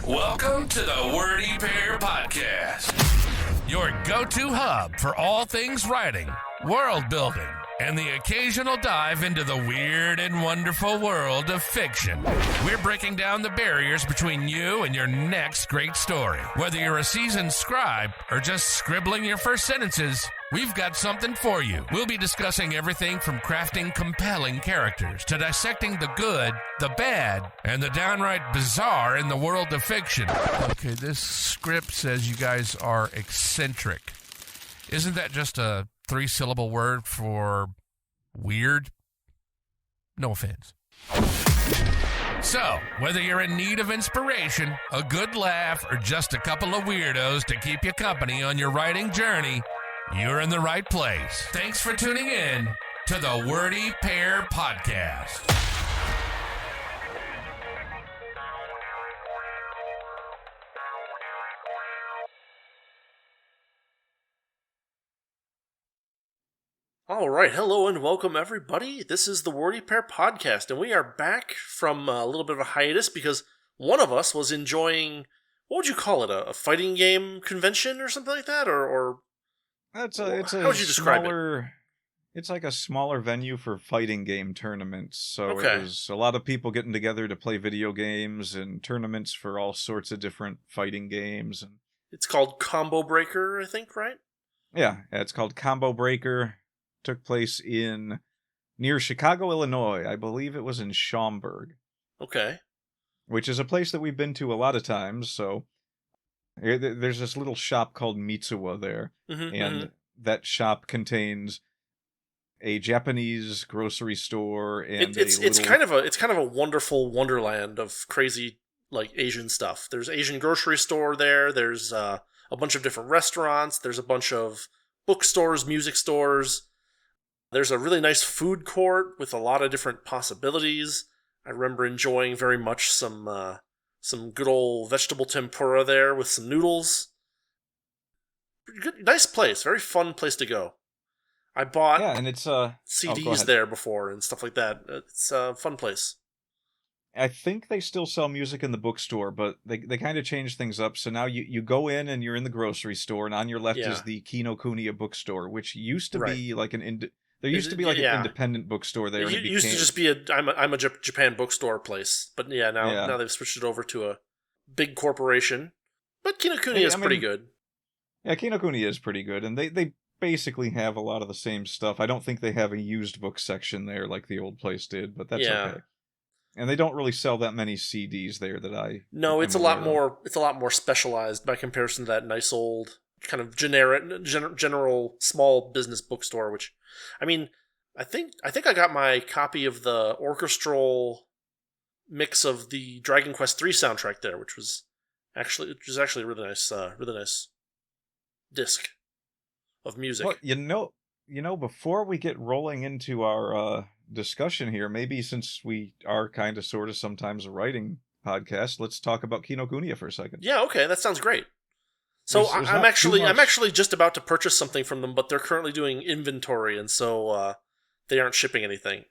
Welcome to the Wordy Pair podcast, your go-to hub for all things writing, world building, and the occasional dive into the weird and wonderful world of fiction. We're breaking down the barriers between you and your next great story. Whether you're a seasoned scribe or just scribbling your first sentences, we've got something for you. We'll be discussing everything from crafting compelling characters to dissecting the good, the bad, and the downright bizarre in the world of fiction. Okay, this script says you guys are eccentric. Isn't that just a 3-syllable word for weird? No offense. So, whether you're in need of inspiration, a good laugh, or just a couple of weirdos to keep you company on your writing journey, you're in the right place. Thanks for tuning in to the Wordy Pair podcast. All right, hello and welcome everybody. This is the Wordy Pair podcast, and we are back from a little bit of a hiatus because one of us was enjoying, what would you call it, a fighting game convention or something like that, or How would you describe it? It's like a smaller venue for fighting game tournaments. So Okay. It was a lot of people getting together to play video games and tournaments for all sorts of different fighting games. And It's called Combobreaker, I think, right? yeah, it's called Combobreaker. Took place near Chicago, Illinois. I believe it was in Schaumburg, Okay. which is a place that we've been to a lot of times. So there's this little shop called Mitsuwa there. And that shop contains a Japanese grocery store and it's kind of a wonderful wonderland of crazy like Asian stuff. There's Asian grocery store there. There's a bunch of different restaurants. There's a bunch of bookstores, music stores. There's a really nice food court with a lot of different possibilities. I remember enjoying very much some good old vegetable tempura there with some noodles. Good, nice place, very fun place to go. I bought and it's CDs there before and stuff like that. It's a fun place. I think they still sell music in the bookstore, but they kind of changed things up. So now you go in and you're in the grocery store, and on your left is the Kinokuniya bookstore, which used to be like an there used to be like an independent bookstore there. It used to just be I'm a Japan bookstore place, but now they've switched it over to a big corporation. But Kinokuniya is pretty good. Yeah, Kinokuniya is pretty good, and they basically have a lot of the same stuff. I don't think they have a used book section there like the old place did, but that's okay. And they don't really sell that many CDs there that I No, it's a lot more specialized by comparison to that nice old kind of general small business bookstore, which I mean, I think I got my copy of the orchestral mix of the Dragon Quest III soundtrack there, which was actually a really nice disc of music. Well, before we get rolling into our discussion here, maybe since we are kind of sort of sometimes a writing podcast, let's talk about Kinokuniya for a second. Yeah, okay, that sounds great. So I'm actually just about to purchase something from them, but they're currently doing inventory, and so they aren't shipping anything.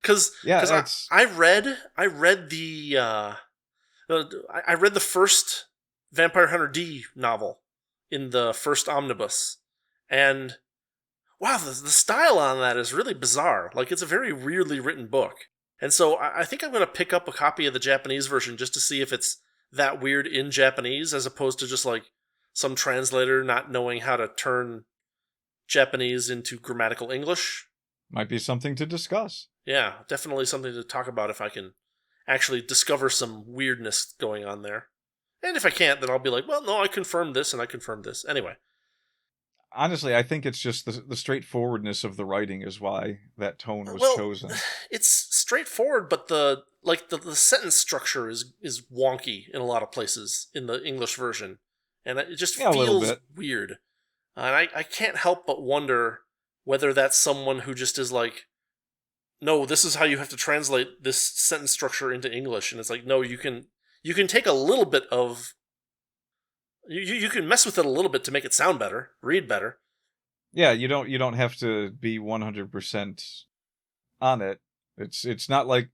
Because I read the first Vampire Hunter D novel in the first omnibus, and wow, the style on that is really bizarre. Like, it's a very weirdly written book, and so I think I'm going to pick up a copy of the Japanese version just to see if it's that weird in Japanese, as opposed to just like some translator not knowing how to turn Japanese into grammatical English. Might be something to discuss. Yeah, definitely something to talk about if I can actually discover some weirdness going on there. And if I can't, then I'll be like, well, no, I confirmed this and I confirmed this. Anyway. Honestly, I think it's just the straightforwardness of the writing is why that tone was chosen. It's straightforward, but the sentence structure is wonky in a lot of places in the English version, and it just feels weird. And I can't help but wonder whether that's someone who just is like, no, this is how you have to translate this sentence structure into English, and it's like, no, you can take a little bit of You can mess with it a little bit to make it sound better, read better. Yeah, you don't have to be 100% on it. It's not like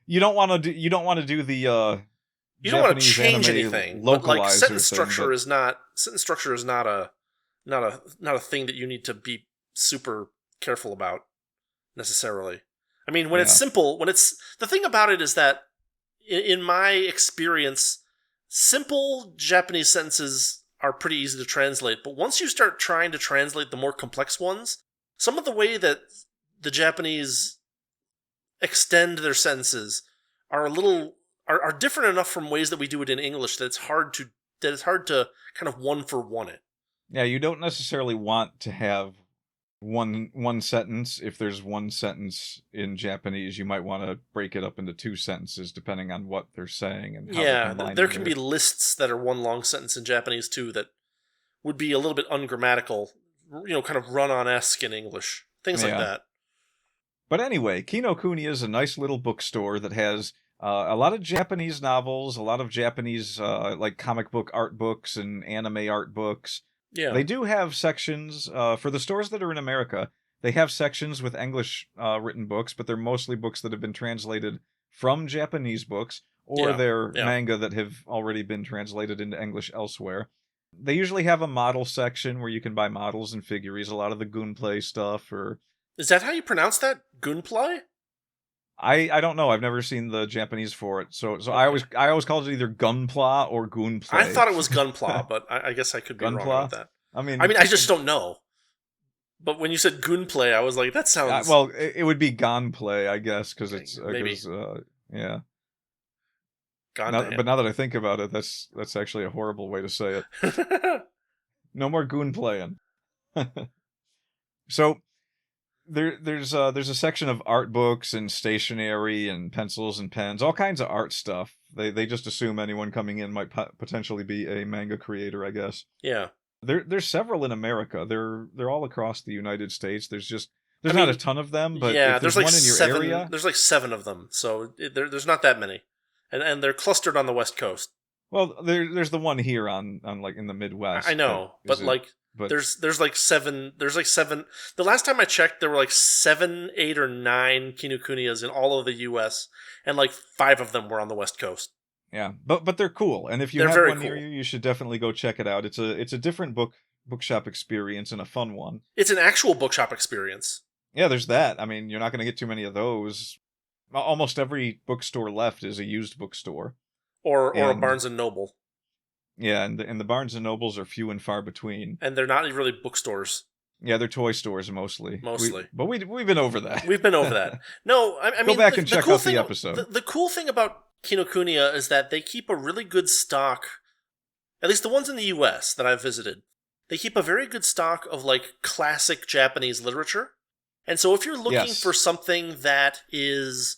you don't want to do the you don't want to Japanese change anime anything. But like localizer sentence structure is not a thing that you need to be super careful about necessarily. I mean, when it's simple, the thing about it is that in my experience, simple Japanese sentences are pretty easy to translate, but once you start trying to translate the more complex ones, some of the way that the Japanese extend their sentences are are different enough from ways that we do it in English that it's hard to kind of one for one it. Yeah, you don't necessarily want to have one sentence. If there's one sentence in Japanese, you might want to break it up into two sentences depending on what they're saying and how they're combining there can be lists that are one long sentence in Japanese too that would be a little bit ungrammatical, kind of run-on-esque in English. Things like that. But anyway, Kinokuniya is a nice little bookstore that has a lot of Japanese novels, a lot of Japanese like comic book art books and anime art books. Yeah. They do have sections for the stores that are in America. They have sections with English written books, but they're mostly books that have been translated from Japanese books, or they're manga that have already been translated into English elsewhere. They usually have a model section where you can buy models and figures, a lot of the Gunplay stuff. Is that how you pronounce that? Gunplay? I don't know. I've never seen the Japanese for it, so okay. I always called it either Gunpla or Gunplay. I thought it was Gunpla, but I guess I could be wrong about that. I mean, I just don't know. But when you said Gunplay, I was like, that sounds... well, it would be Gonplay, I guess, because it's... maybe. Yeah. But now that I think about it, that's actually a horrible way to say it. No more Gunplaying. So... There's a section of art books and stationery and pencils and pens, all kinds of art stuff. They just assume anyone coming in might potentially be a manga creator, I guess. Yeah. There's several in America. They're all across the United States. There's not a ton of them, but if there's like one in your area, there's like 7 of them. So there's not that many, and they're clustered on the West Coast. Well, there's the one here on like in the Midwest. I know, but there's like 7. There's like 7. The last time I checked, there were like 7, 8, or 9 Kinukuniyas in all of the U.S., and like 5 of them were on the West Coast. Yeah, but they're cool, and if you have one near you, you should definitely go check it out. It's a different bookshop experience and a fun one. It's an actual bookshop experience. Yeah, there's that. I mean, you're not going to get too many of those. Almost every bookstore left is a used bookstore. Or a Barnes and Noble. Yeah, and the Barnes and Nobles are few and far between. And they're not really bookstores. Yeah, they're toy stores mostly. But we've been over that. We've been over that. No, I mean... Go back and check out the episode. The cool thing about Kinokuniya is that they keep a really good stock, at least the ones in the US that I've visited, they keep a very good stock of like classic Japanese literature. And so if you're looking for something that is...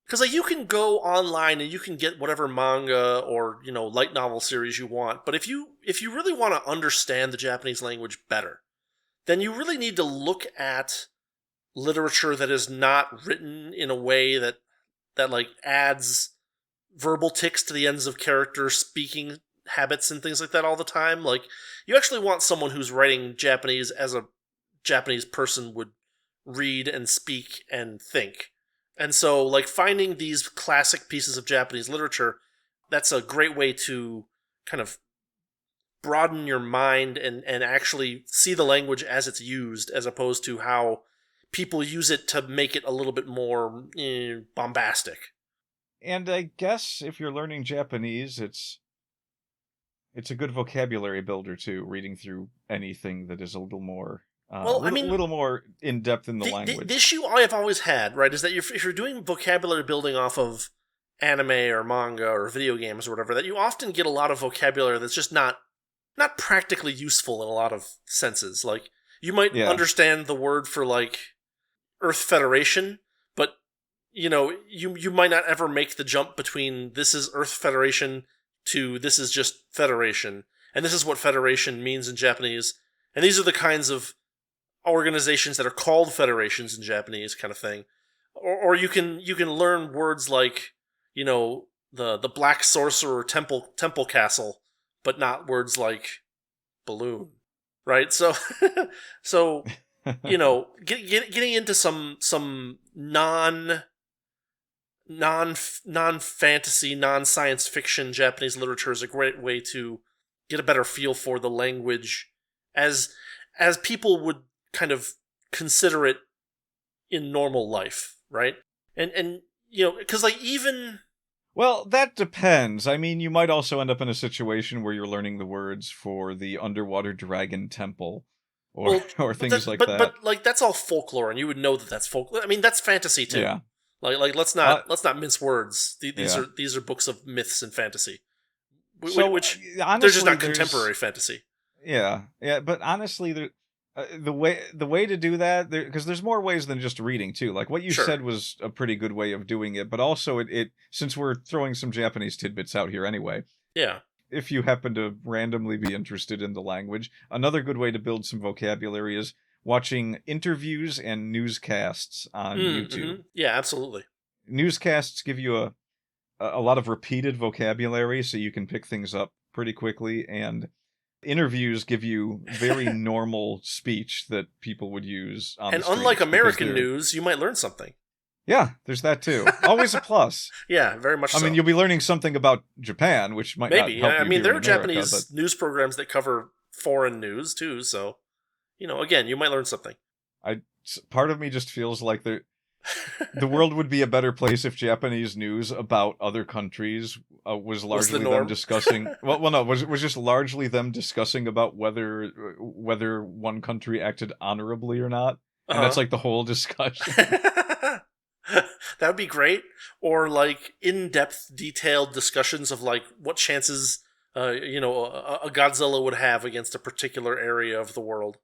Because like you can go online and you can get whatever manga or light novel series you want, but if you really want to understand the Japanese language better, then you really need to look at literature that is not written in a way that like adds verbal tics to the ends of character speaking habits and things like that all the time. Like you actually want someone who's writing Japanese as a Japanese person would read and speak and think. And so, like, finding these classic pieces of Japanese literature, that's a great way to kind of broaden your mind and actually see the language as it's used, as opposed to how people use it to make it a little bit more bombastic. And I guess if you're learning Japanese, it's a good vocabulary builder, too, reading through anything that is a little more... a little more in-depth in the language. The issue I have always had, right, is that if you're doing vocabulary building off of anime or manga or video games or whatever, that you often get a lot of vocabulary that's just not practically useful in a lot of senses. Like, you might understand the word for, like, Earth Federation, but, you might not ever make the jump between this is Earth Federation to this is just Federation, and this is what Federation means in Japanese, and these are the kinds of organizations that are called federations in Japanese, kind of thing. Or you can learn words like, the Black Sorcerer Temple Castle, but not words like balloon, right? So getting into some non-fantasy, non-science fiction Japanese literature is a great way to get a better feel for the language as people would kind of consider it in normal life, right? And because like even... Well, that depends. I mean, you might also end up in a situation where you're learning the words for the underwater dragon temple, or or things like that. But like that's all folklore, and you would know that that's folklore. I mean, that's fantasy too. Yeah. Like let's not mince words. These are books of myths and fantasy, which honestly, they're just not contemporary fantasy. Yeah, but honestly, the way to do that, because there's more ways than just reading too. Like what you said was a pretty good way of doing it, but also it since we're throwing some Japanese tidbits out here anyway. Yeah. If you happen to randomly be interested in the language, another good way to build some vocabulary is watching interviews and newscasts on YouTube. Mm-hmm. Yeah, absolutely. Newscasts give you a lot of repeated vocabulary, so you can pick things up pretty quickly, and interviews give you very normal speech that people would use on the streets. And unlike American news, you might learn something. Yeah, there's that too. Always a plus. Yeah, very much so. I mean, you'll be learning something about Japan, which might not help you. I mean, there are Japanese news programs that cover foreign news too, so again, you might learn something. Part of me just feels like the world would be a better place if Japanese news about other countries was largely them discussing. Was just largely them discussing about whether one country acted honorably or not, and that's like the whole discussion. That would be great, or like in-depth, detailed discussions of like what chances a Godzilla would have against a particular area of the world.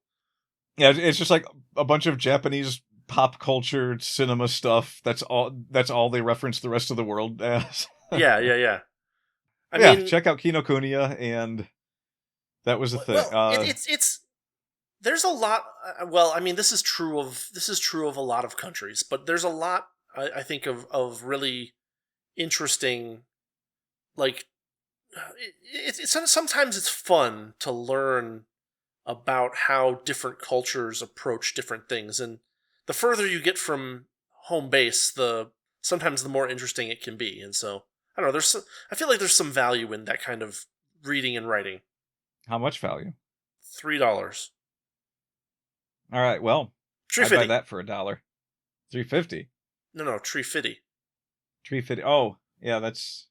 Yeah, it's just like a bunch of Japanese pop culture cinema stuff. That's all they reference the rest of the world as. Yeah. I mean, check out Kinokuniya, and that was the thing. Well, it's there's a lot. Well, I mean, this is true of a lot of countries, but there's a lot I think of really interesting. Like, sometimes it's fun to learn about how different cultures approach different things, and the further you get from home base, sometimes the more interesting it can be. And so, I don't know, I feel like there's some value in that kind of reading and writing. How much value? $3. All right, well, I'd buy that for $1. $3.50. No, $3.50. $3.50. Oh, yeah, that's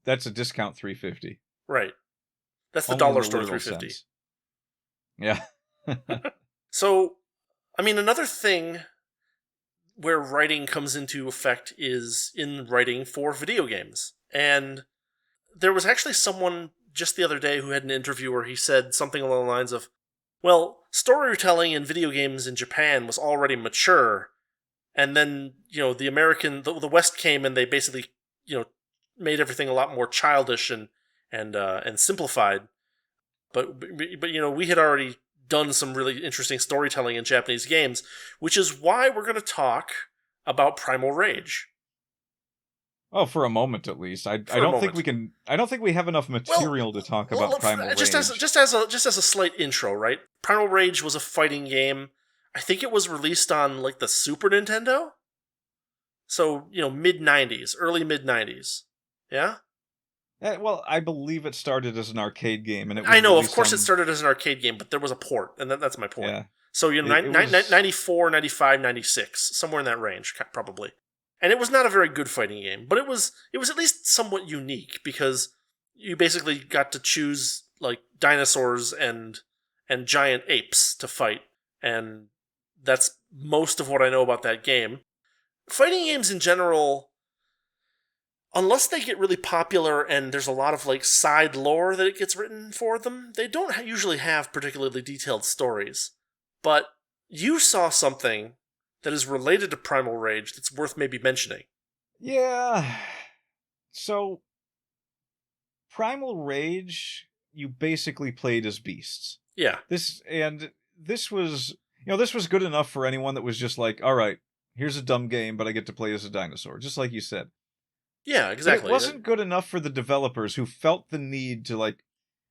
a discount $3.50. Right. That's the dollar store $3.50. Yeah. So, I mean, another thing where writing comes into effect is in writing for video games. And there was actually someone just the other day who had an interview where he said something along the lines of, well, storytelling in video games in Japan was already mature, and then, the West came and they basically, made everything a lot more childish and simplified. But we had already done some really interesting storytelling in Japanese games, which is why we're going to talk about Primal Rage. Oh, for a moment at least. I don't think we have enough material to talk about Primal Rage. Just as a slight intro, right? Primal Rage was a fighting game. I think it was released on like the Super Nintendo. So, mid-90s, early mid-90s. Yeah? Well, I believe it started as an arcade game, and it was I know, of course it started as an arcade game, but there was a port, and that's my point. Yeah. So, 94, 95, 96, somewhere in that range, probably. And it was not a very good fighting game, but it was at least somewhat unique, because you basically got to choose like dinosaurs and giant apes to fight, and that's most of what I know about that game. Fighting games in general, unless they get really popular and there's a lot of like side lore that it gets written for them, they don't usually have particularly detailed stories. But you saw something that is related to Primal Rage that's worth maybe mentioning. Yeah. So, Primal Rage, you basically played as beasts. Yeah. This was good enough for anyone that was just like, all right, here's a dumb game, but I get to play as a dinosaur, just like you said. Yeah, exactly. But it wasn't good enough for the developers who felt the need to,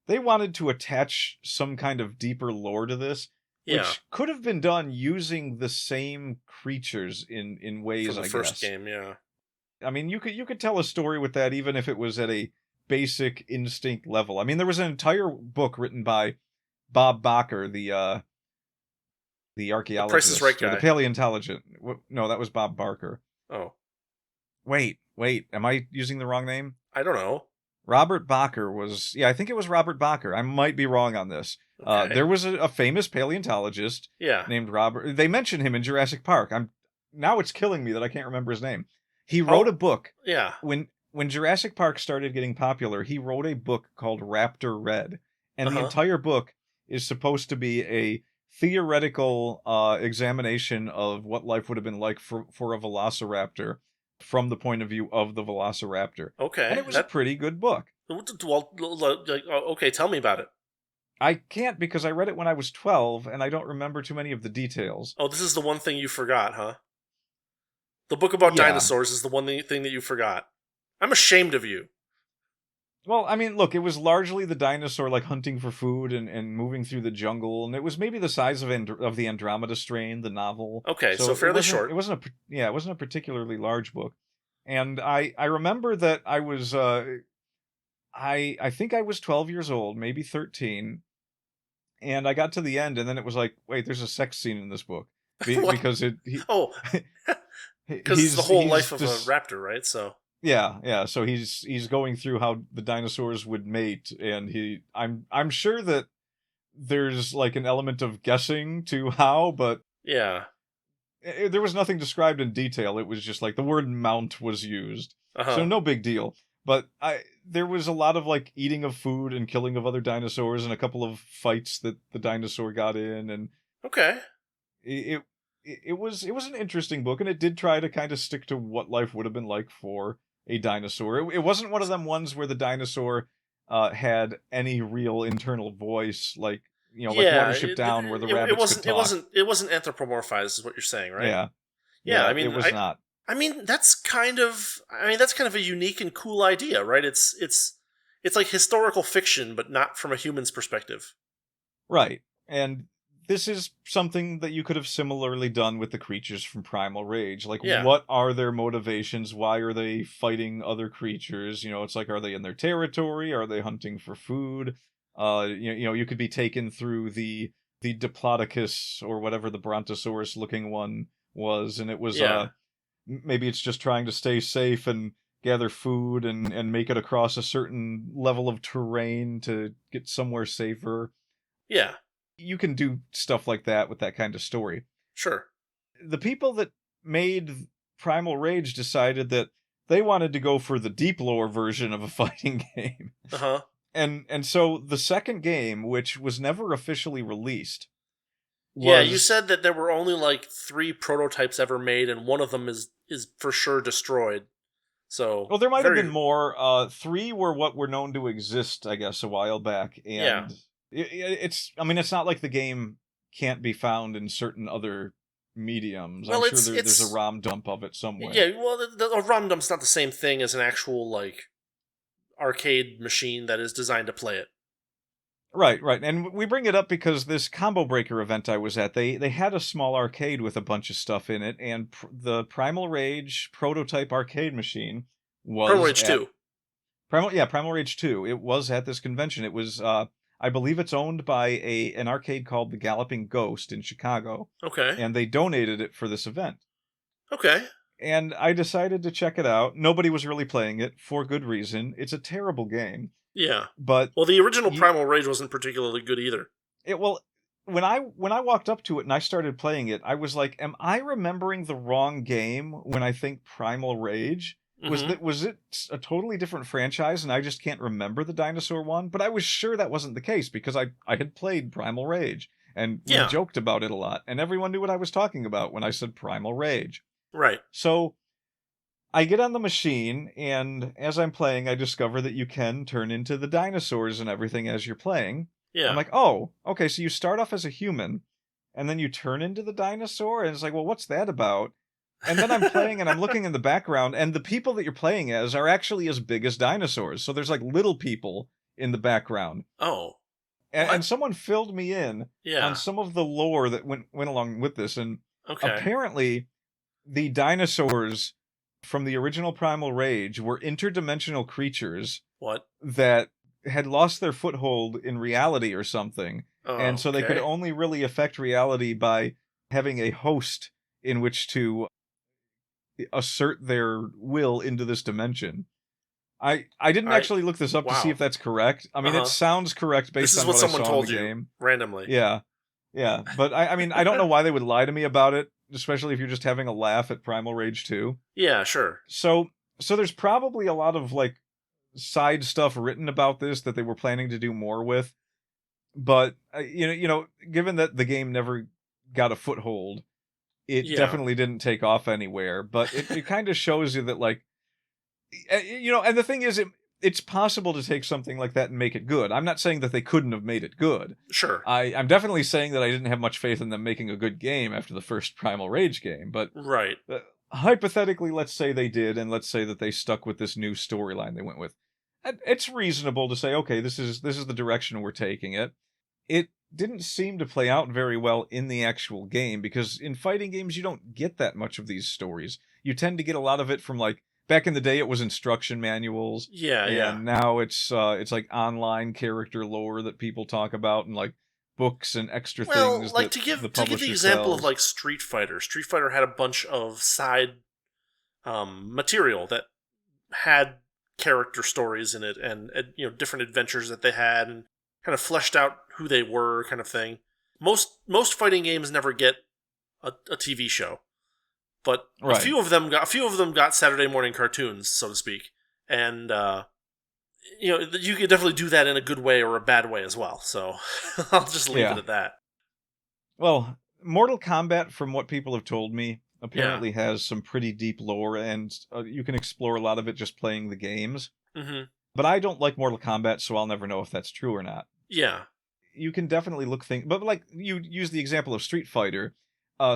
they wanted to attach some kind of deeper lore to this, which could have been done using the same creatures in ways, I guess. For the first game, yeah. I mean, you could tell a story with that even if it was at a basic instinct level. I mean, there was an entire book written by Bob Bacher, the The Price is Right archaeologist or the guy. paleontologist. No, that was Bob Barker. Oh. Wait, am I using the wrong name? I don't know. Robert Bacher was, yeah, I think it was Robert Bacher. I might be wrong on this. Okay. There was a famous paleontologist named Robert. They mention him in Jurassic Park. Now it's killing me that I can't remember his name. He wrote a book. Yeah. When Jurassic Park started getting popular, he wrote a book called Raptor Red. And the entire book is supposed to be a theoretical examination of what life would have been like for a velociraptor from the point of view of the velociraptor. Okay. And it was a pretty good book. Well, okay, tell me about it. I can't because I read it when I was 12 and I don't remember too many of the details. Oh, this is the one thing you forgot, huh? The book about dinosaurs is the one thing that you forgot. I'm ashamed of you. Well, I mean, look, it was largely the dinosaur like hunting for food and moving through the jungle, and it was maybe the size of the Andromeda strain, the novel. Okay, so fairly short. It wasn't a particularly large book, and I remember that I was I think I was 12 years old, maybe 13, and I got to the end, and then it was like, wait, there's a sex scene in this book because because it's the whole life of a raptor, right? So. Yeah. So he's going through how the dinosaurs would mate, and I'm sure that there's like an element of guessing to how, but yeah, there was nothing described in detail. It was just like the word mount was used, so no big deal. But there was a lot of like eating of food and killing of other dinosaurs, and a couple of fights that the dinosaur got in, and it was an interesting book, and it did try to kind of stick to what life would have been like for a dinosaur. It wasn't one of them ones where the dinosaur had any real internal voice, like like Watership Down, where the rabbits could talk. It wasn't anthropomorphized, is what you're saying, right? Yeah. I mean, it was not. I mean, that's kind of a unique and cool idea, right? It's like historical fiction, but not from a human's perspective. Right, and this is something that you could have similarly done with the creatures from Primal Rage. Like, what are their motivations? Why are they fighting other creatures? It's like, are they in their territory? Are they hunting for food? You could be taken through the Diplodocus or whatever the Brontosaurus-looking one was, and it was maybe it's just trying to stay safe and gather food and make it across a certain level of terrain to get somewhere safer. Yeah. You can do stuff like that with that kind of story. Sure. The people that made Primal Rage decided that they wanted to go for the deep lore version of a fighting game. And so the second game, which was never officially released. You said that there were only like 3 prototypes ever made, and one of them is for sure destroyed. So well, there might have been more. 3 were what were known to exist, I guess, a while back, and it's not like the game can't be found in certain other mediums. I'm sure there's a ROM dump of it somewhere. Yeah, well, a ROM dump's not the same thing as an actual like arcade machine that is designed to play it. Right. And we bring it up because this Combobreaker event I was at, they had a small arcade with a bunch of stuff in it, and the Primal Rage prototype arcade machine was Primal Rage 2. Primal Rage 2. It was at this convention. It was I believe it's owned by an arcade called the Galloping Ghost in Chicago. Okay. And they donated it for this event. Okay. And I decided to check it out. Nobody was really playing it, for good reason. It's a terrible game. Yeah. But the original Primal Rage wasn't particularly good either. When I walked up to it and I started playing it, I was like, am I remembering the wrong game when I think Primal Rage? Was it a totally different franchise and I just can't remember the dinosaur one? But I was sure that wasn't the case because I had played Primal Rage and we joked about it a lot, and everyone knew what I was talking about when I said Primal Rage. Right. So I get on the machine, and as I'm playing, I discover that you can turn into the dinosaurs and everything as you're playing. Yeah. I'm like, oh, okay, so you start off as a human, and then you turn into the dinosaur? And it's like, well, what's that about? And then I'm playing, and I'm looking in the background, and the people that you're playing as are actually as big as dinosaurs. So there's like little people in the background. Oh. And someone filled me in on some of the lore that went along with this, and apparently the dinosaurs from the original Primal Rage were interdimensional creatures What? that had lost their foothold in reality or something. Oh, and so they could okay. only really affect reality by having a host in which to assert their will into this dimension. I didn't actually look this up to see Wow. if that's correct. I mean, it sounds correct This based is on what what I someone saw in told the you game. randomly. Yeah. Yeah. But I mean, I don't know why they would lie to me about it, especially if you're just having a laugh at Primal Rage 2. Yeah, sure. So there's probably a lot of like side stuff written about this that they were planning to do more with. But given that the game never got a foothold, it Yeah. definitely didn't take off anywhere. But it kind of shows you that, like, and the thing is, it's possible to take something like that and make it good. I'm not saying that they couldn't have made it good. Sure. I'm definitely saying that I didn't have much faith in them making a good game after the first Primal Rage game. But Right. Hypothetically, let's say they did, and let's say that they stuck with this new storyline they went with. It's reasonable to say, okay, this is the direction we're taking it. It didn't seem to play out very well in the actual game, because in fighting games you don't get that much of these stories. You tend to get a lot of it from, like, back in the day it was instruction manuals. Yeah, and now it's like online character lore that people talk about, and like books and extra things like, that to give the the publisher example of sells. like Street Fighter. Street Fighter had a bunch of side material that had character stories in it, and different adventures that they had, and kind of fleshed out who they were, kind of thing. Most fighting games never get a TV show, but Right. a few of them got Saturday morning cartoons, so to speak, and you could definitely do that in a good way or a bad way as well. So I'll just leave it at that. Well, Mortal Kombat, from what people have told me, apparently has some pretty deep lore, and you can explore a lot of it just playing the games. Mm-hmm. But I don't like Mortal Kombat, so I'll never know if that's true or not. Yeah. You can definitely look things, but like you use the example of Street Fighter.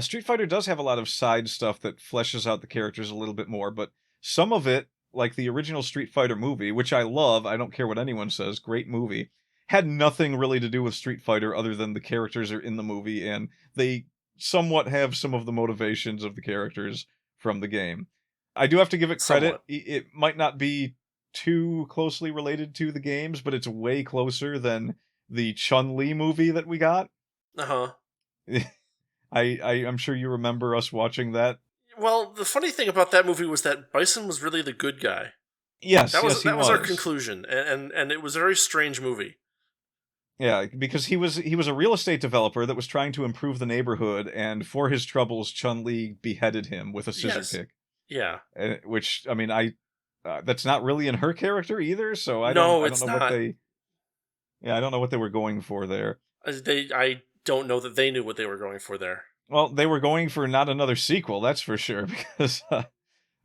Street Fighter does have a lot of side stuff that fleshes out the characters a little bit more, but some of it, like the original Street Fighter movie, which I love, I don't care what anyone says, great movie, had nothing really to do with Street Fighter other than the characters are in the movie, and they somewhat have some of the motivations of the characters from the game. I do have to give it credit. Somewhat. It might not be too closely related to the games, but it's way closer than the Chun-Li movie that we got. Uh-huh. I'm sure you remember us watching that. Well, the funny thing about that movie was that Bison was really the good guy. Yes, that was our was. conclusion, and it was a very strange movie. Yeah, because he was a real estate developer that was trying to improve the neighborhood, and for his troubles, Chun-Li beheaded him with a scissor kick. Yeah. Which, I mean, that's not really in her character either, so I No, don't it's know not. what they. Yeah, I don't know what they were going for there. I don't know that they knew what they were going for there. Well, they were going for not another sequel, that's for sure, because that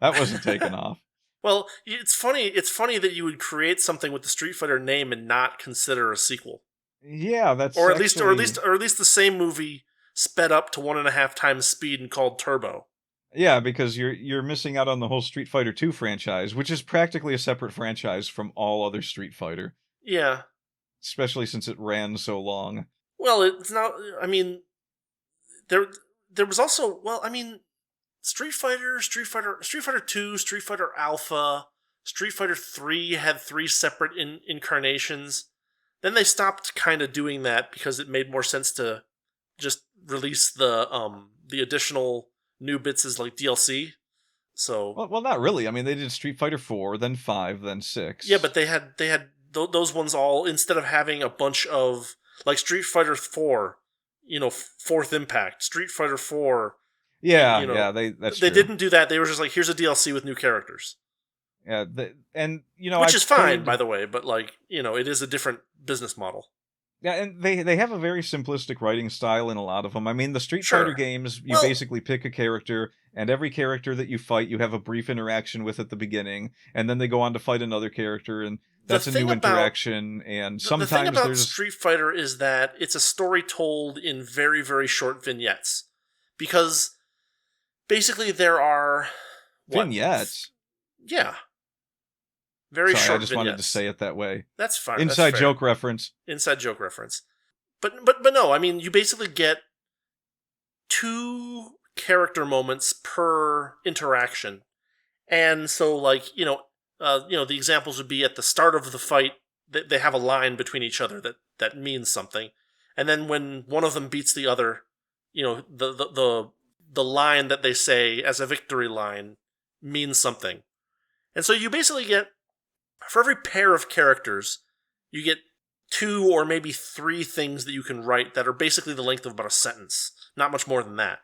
wasn't taken off. Well, it's funny that you would create something with the Street Fighter name and not consider a sequel. Yeah, that's or at least the same movie sped up to 1.5 times speed and called Turbo. Yeah, because you're missing out on the whole Street Fighter 2 franchise, which is practically a separate franchise from all other Street Fighter. Yeah. Especially since it ran so long. Well, it's not. I mean, there was also. Well, I mean, Street Fighter 2, Street Fighter Alpha, Street Fighter 3 had 3 separate incarnations. Then they stopped kind of doing that because it made more sense to just release the additional new bits as like DLC. So well, not really. I mean, they did Street Fighter 4, then 5, then 6. Yeah, but they had those ones all, instead of having a bunch of like Street Fighter 4, Fourth Impact, Street Fighter 4. Yeah, they true. didn't do that. They were just like, here's a DLC with new characters. Yeah, which is fine, by the way, but like, it is a different business model. Yeah, and they have a very simplistic writing style in a lot of them. I mean, the Street Fighter games, you basically pick a character, and every character that you fight, you have a brief interaction with at the beginning, and then they go on to fight another character, and that's a new interaction, and sometimes the thing about Street Fighter is that it's a story told in very, very short vignettes. Because basically there are... Vignettes? Yeah. Very short I just wanted to say it that way. That's fine. Inside joke reference. Inside joke reference. But no, I mean, you basically get 2 character moments per interaction. And so, like, the examples would be at the start of the fight, they have a line between each other that means something. And then when one of them beats the other, the line that they say as a victory line means something. And so you basically get, for every pair of characters, you get 2 or maybe 3 things that you can write that are basically the length of about a sentence. Not much more than that.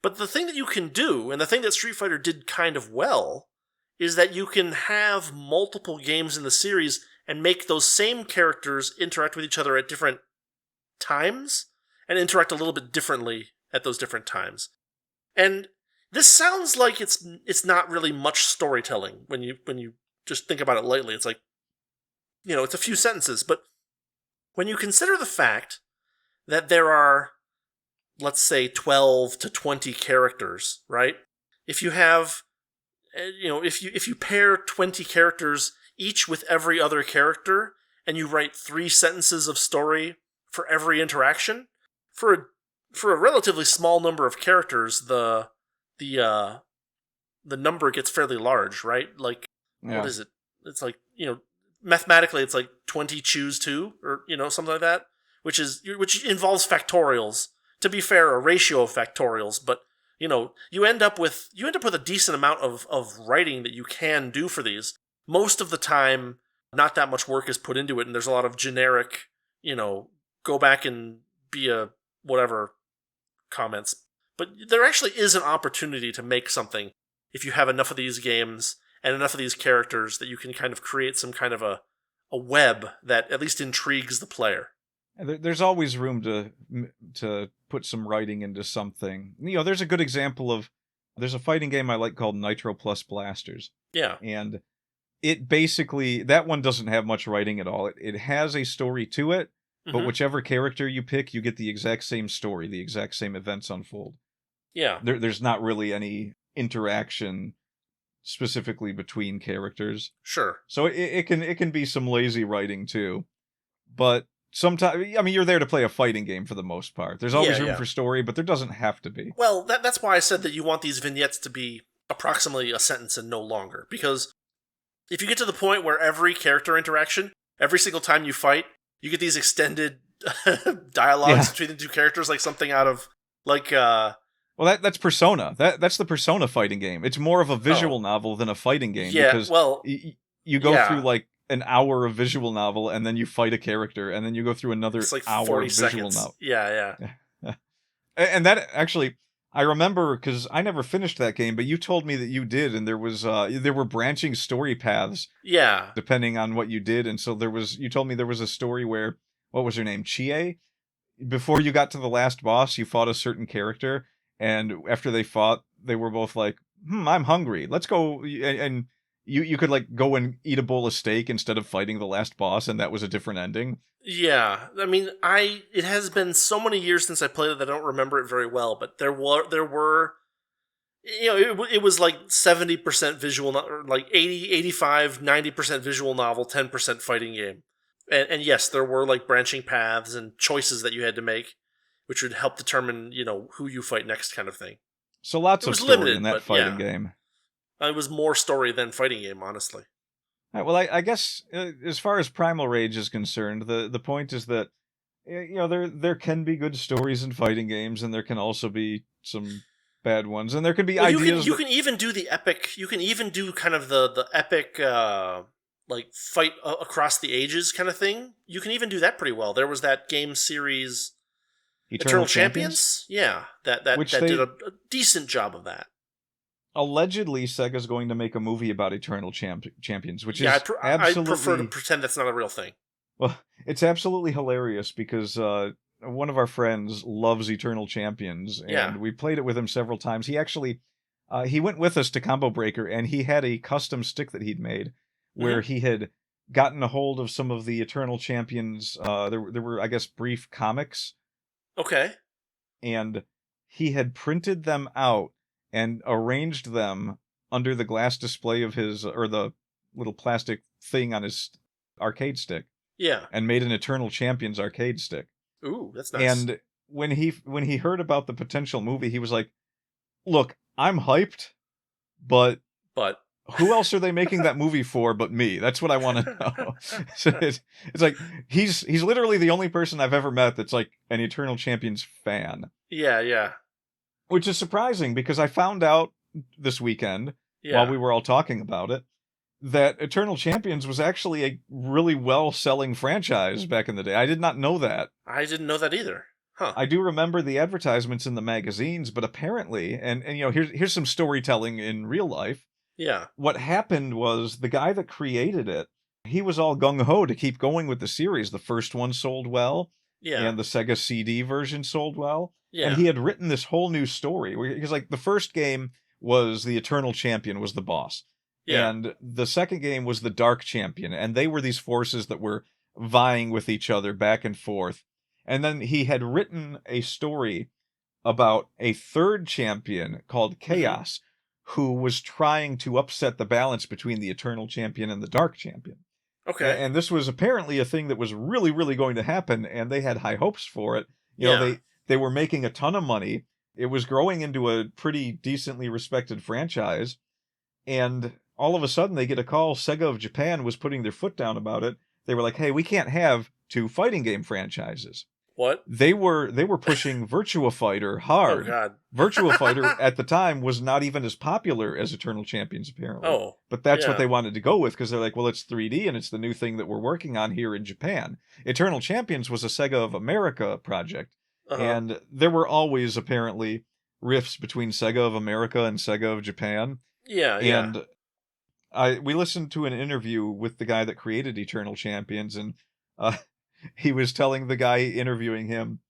But the thing that you can do, and the thing that Street Fighter did kind of well, is that you can have multiple games in the series and make those same characters interact with each other at different times, and interact a little bit differently at those different times. And this sounds like it's not really much storytelling when you just think about it lightly. It's like, it's a few sentences, but when you consider the fact that there are, let's say, 12 to 20 characters, right? If you have, if you pair 20 characters each with every other character, and you write 3 sentences of story for every interaction, for a relatively small number of characters, the number gets fairly large, right? Like, What is it? It's like, mathematically it's like 20 choose 2, or something like that, which involves factorials. To be fair, a ratio of factorials, but you end up with a decent amount of writing that you can do for these. Most of the time, not that much work is put into it, and there's a lot of generic, go back and be a whatever comments. But there actually is an opportunity to make something if you have enough of these games and enough of these characters that you can kind of create some kind of a web that at least intrigues the player. There's always room to put some writing into something. There's a good example of, there's a fighting game I like called Nitro Plus Blasters. Yeah. And it basically, that one doesn't have much writing at all. It has a story to it, but whichever character you pick, you get the exact same story, the exact same events unfold. Yeah. There's not really any interaction specifically between characters. Sure. So it can be some lazy writing too. But sometimes, you're there to play a fighting game for the most part. There's always room for story, but there doesn't have to be. Well, that's why I said that you want these vignettes to be approximately a sentence and no longer. Because if you get to the point where every character interaction, every single time you fight, you get these extended dialogues between the two characters, like something out of, like... Well, that's Persona. That's the Persona fighting game. It's more of a visual novel than a fighting game. Yeah, because you go through, like, an hour of visual novel, and then you fight a character, and then you go through another hour of visual novel. Yeah. And that, actually, I remember, because I never finished that game, but you told me that you did, and there were branching story paths. Yeah. Depending on what you did, and so you told me there was a story where, what was her name, Chie? Before you got to the last boss, you fought a certain character, and after they fought, they were both like, I'm hungry. Let's go, and you could, like, go and eat a bowl of steak instead of fighting the last boss, and that was a different ending. Yeah. It has been so many years since I played it that I don't remember it very well, but there were it was like 70% visual, or like 80, 85, 90% visual novel, 10% fighting game. And yes, there were, like, branching paths and choices that you had to make, which would help determine, who you fight next, kind of thing. So lots of story in that fighting game. It was more story than fighting game, honestly. All right, well, I guess as far as Primal Rage is concerned, the point is that there can be good stories in fighting games, and there can also be some bad ones, and there can be ideas. You can even do the epic. You can even do kind of the epic, like, fight across the ages kind of thing. You can even do that pretty well. There was that game series, Eternal Champions? Yeah, that did a decent job of that. Allegedly, Sega's going to make a movie about Eternal Champions, which is I prefer to pretend that's not a real thing. Well, it's absolutely hilarious because one of our friends loves Eternal Champions, and we played it with him several times. He actually he went with us to Combobreaker, and he had a custom stick that he'd made where he had gotten a hold of some of the Eternal Champions. There were, I guess, brief comics. Okay. And he had printed them out and arranged them under the glass display of his, or the little plastic thing on his arcade stick. Yeah. And made an Eternal Champions arcade stick. Ooh, that's nice. And when he heard about the potential movie, he was like, "Look, I'm hyped, but who else are they making that movie for but me? That's what I want to know. So it's like he's literally the only person I've ever met that's like an Eternal Champions fan. Yeah. Which is surprising because I found out this weekend while we were all talking about it that Eternal Champions was actually a really well-selling franchise back in the day. I did not know that. I didn't know that either. Huh. I do remember the advertisements in the magazines, but apparently, and you know, here's some storytelling in real life. Yeah. What happened was the guy that created it, he was all gung-ho to keep going with the series. The first one sold well, and the Sega CD version sold well. Yeah. And he had written this whole new story. Because like the first game was the Eternal Champion was the boss. Yeah. And the second game was the Dark Champion. And they were these forces that were vying with each other back and forth. And then he had written a story about a third champion called Chaos, who was trying to upset the balance between the Eternal Champion and the Dark Champion. Okay. And this was apparently a thing that was really, really going to happen, and they had high hopes for it. You know, they were making a ton of money. It was growing into a pretty decently respected franchise, and all of a sudden they get a call. Sega of Japan was putting their foot down about it. They were like, hey, we can't have two fighting game franchises. What? They were pushing Virtua Fighter hard. Oh, God. Virtua Fighter at the time was not even as popular as Eternal Champions, apparently. Oh. But that's what they wanted to go with, because they're like, well, it's 3D, and it's the new thing that we're working on here in Japan. Eternal Champions was a Sega of America project, and there were always, apparently, rifts between Sega of America and Sega of Japan. Yeah. And we listened to an interview with the guy that created Eternal Champions, and he was telling the guy interviewing him,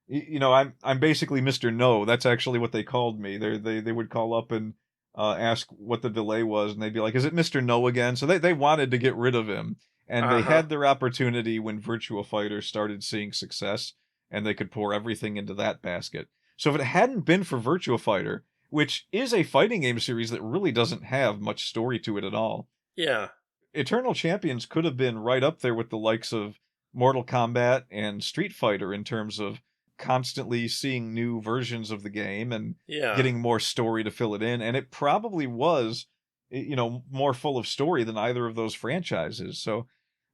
you know, I'm basically Mr. No. That's actually what they called me. They would call up and ask what the delay was, and they'd be like, is it Mr. No again? So they wanted to get rid of him, and they had their opportunity when Virtua Fighter started seeing success, and they could pour everything into that basket. So if it hadn't been for Virtua Fighter, which is a fighting game series that really doesn't have much story to it at all, Eternal Champions could have been right up there with the likes of Mortal Kombat and Street Fighter in terms of constantly seeing new versions of the game and getting more story to fill it in. And it probably was, you know, more full of story than either of those franchises. So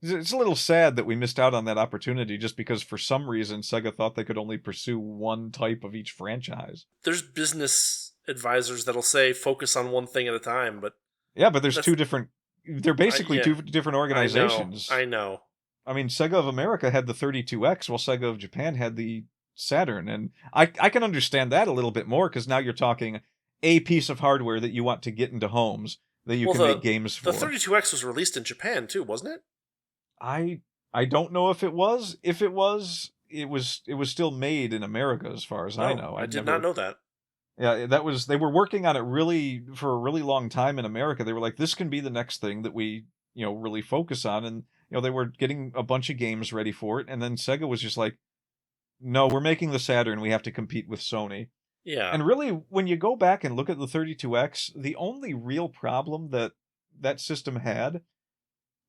it's a little sad that we missed out on that opportunity just because for some reason Sega thought they could only pursue one type of each franchise. There's business advisors that'll say focus on one thing at a time, but... Yeah, but there's two different... They're basically two different organizations. I know. I mean, Sega of America had the 32X, while Sega of Japan had the Saturn. And I can understand that a little bit more, because now you're talking a piece of hardware that you want to get into homes that you can make games for. The 32X was released in Japan, too, wasn't it? I don't know if it was. If it was still made in America, as far as I know. I did not know that. Yeah, they were working on it for a really long time in America. They were like, this can be the next thing that we, you know, really focus on. And you know, they were getting a bunch of games ready for it, and then Sega was just like, no, we're making the Saturn, we have to compete with Sony. Yeah. And really, when you go back and look at the 32X, the only real problem that system had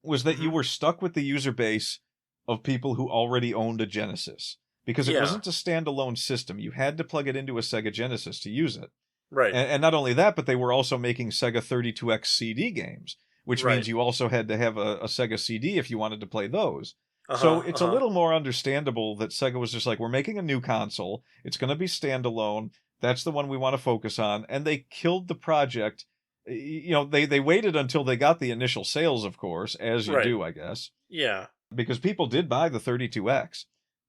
was that you were stuck with the user base of people who already owned a Genesis. Because it wasn't a standalone system. You had to plug it into a Sega Genesis to use it. Right. And not only that, but they were also making Sega 32X CD games, which means you also had to have a Sega CD if you wanted to play those. So it's a little more understandable that Sega was just like, we're making a new console. It's going to be standalone. That's the one we want to focus on. And they killed the project. You know, they waited until they got the initial sales, of course, as you do, I guess. Yeah. Because people did buy the 32X.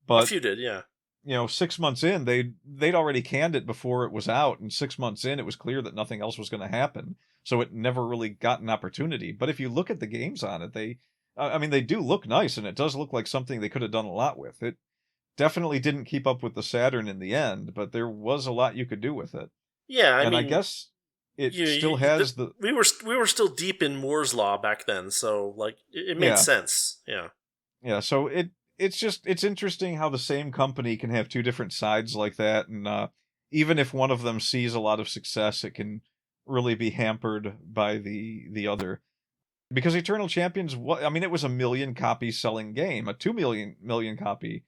But a few did, yeah. You know, 6 months in, they'd already canned it before it was out, and 6 months in, it was clear that nothing else was going to happen. So it never really got an opportunity. But if you look at the games on it, they do look nice, and it does look like something they could have done a lot with. It definitely didn't keep up with the Saturn in the end, but there was a lot you could do with it. Yeah, I mean, I guess it still has the... We were still deep in Moore's Law back then, so like it made sense. Yeah. Yeah, so it's interesting how the same company can have two different sides like that, and even if one of them sees a lot of success, it can really be hampered by the other. Because Eternal Champions, it was a 1 million copy selling game, a 2 million copy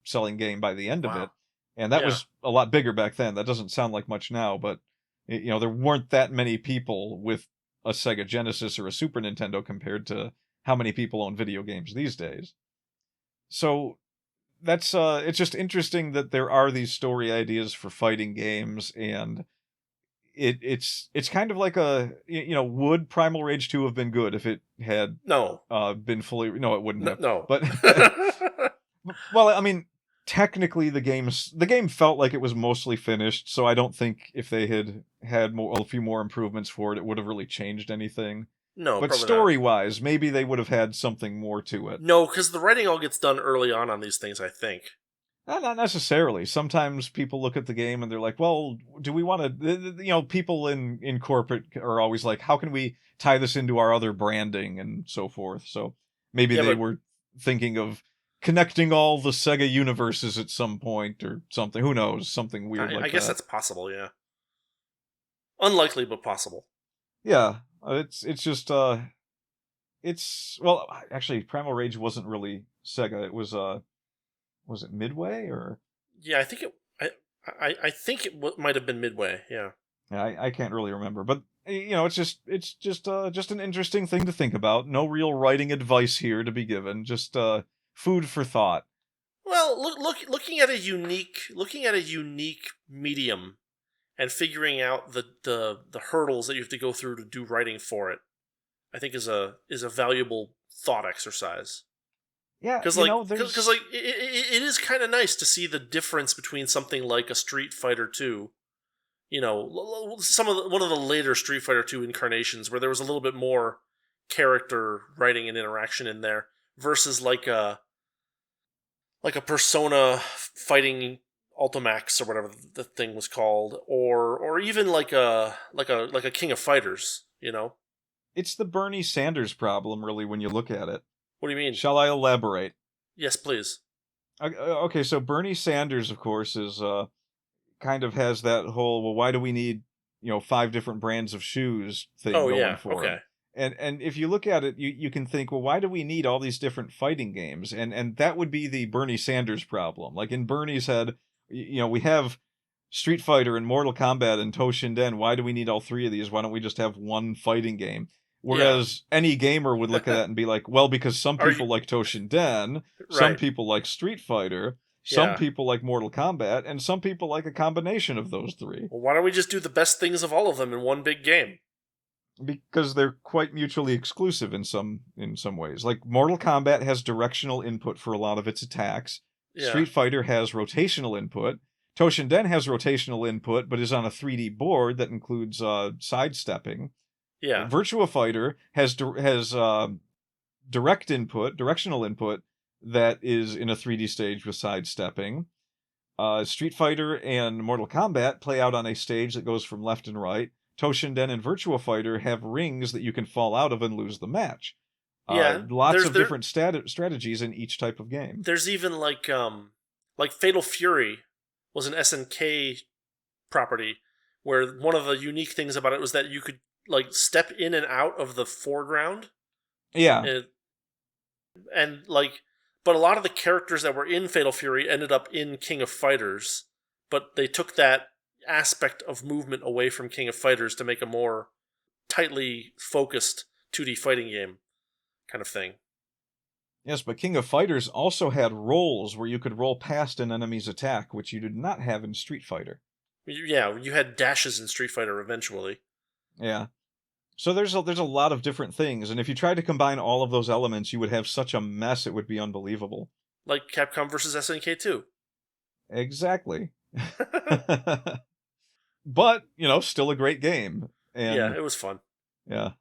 selling game by the end of it, and that was a lot bigger back then. That doesn't sound like much now, but you know, there weren't that many people with a Sega Genesis or a Super Nintendo compared to how many people own video games these days. So that's it's just interesting that there are these story ideas for fighting games, and it's kind of like would Primal Rage 2 have been good if it had No. Been fully... No, it wouldn't have. No. But well, I mean, technically the game felt like it was mostly finished, so I don't think if they had a few more improvements for it, it would have really changed anything. No, but story-wise, maybe they would have had something more to it. No, because the writing all gets done early on these things, I think. Not necessarily. Sometimes people look at the game and they're like, well, do we want to... people in corporate are always like, how can we tie this into our other branding and so forth? So maybe they were thinking of connecting all the Sega universes at some point or something. Who knows? Something weird like that. I guess that's possible, yeah. Unlikely, but possible. Yeah. It's just... Well, actually, Primal Rage wasn't really Sega. It was it Midway or? Yeah, I think I think it might have been Midway. Yeah. Yeah, I can't really remember, but it's just an interesting thing to think about. No real writing advice here to be given. Just food for thought. Well, looking at a unique medium and figuring out the hurdles that you have to go through to do writing for it, I think is a valuable thought exercise. Yeah, because it is kind of nice to see the difference between something like a Street Fighter 2, one of the later Street Fighter 2 incarnations where there was a little bit more character writing and interaction in there, versus like a Persona fighting Ultimax or whatever the thing was called, or even like a King of Fighters. It's the Bernie Sanders problem, really, when you look at it. What do you mean? Shall I elaborate? Yes, please. Okay, so Bernie Sanders, of course, is kind of has that whole, well, why do we need 5 different brands of shoes thing going for him? And if you look at it, you can think, well, why do we need all these different fighting games? And that would be the Bernie Sanders problem. Like in Bernie's head, we have Street Fighter and Mortal Kombat and Toshinden. Why do we need all 3 of these? Why don't we just have one fighting game? Whereas any gamer would look at that and be like, well, because some people like Toshinden, some people like Street Fighter, some people like Mortal Kombat, and some people like a combination of those 3. Well, why don't we just do the best things of all of them in one big game? Because they're quite mutually exclusive in some ways. Like Mortal Kombat has directional input for a lot of its attacks. Yeah. Street Fighter has rotational input. Toshinden has rotational input, but is on a 3D board that includes sidestepping. Yeah. Virtua Fighter has directional input that is in a 3D stage with sidestepping. Street Fighter and Mortal Kombat play out on a stage that goes from left and right. Toshinden and Virtua Fighter have rings that you can fall out of and lose the match. Lots of different strategies in each type of game. There's even like Fatal Fury was an SNK property where one of the unique things about it was that you could step in and out of the foreground. Yeah. But a lot of the characters that were in Fatal Fury ended up in King of Fighters, but they took that aspect of movement away from King of Fighters to make a more tightly focused 2D fighting game kind of thing. Yes, but King of Fighters also had rolls where you could roll past an enemy's attack, which you did not have in Street Fighter. Yeah, you had dashes in Street Fighter eventually. Yeah. So there's a lot of different things, and if you tried to combine all of those elements, you would have such a mess it would be unbelievable. Like Capcom vs. SNK 2. Exactly. But, still a great game. And, yeah, it was fun. Yeah.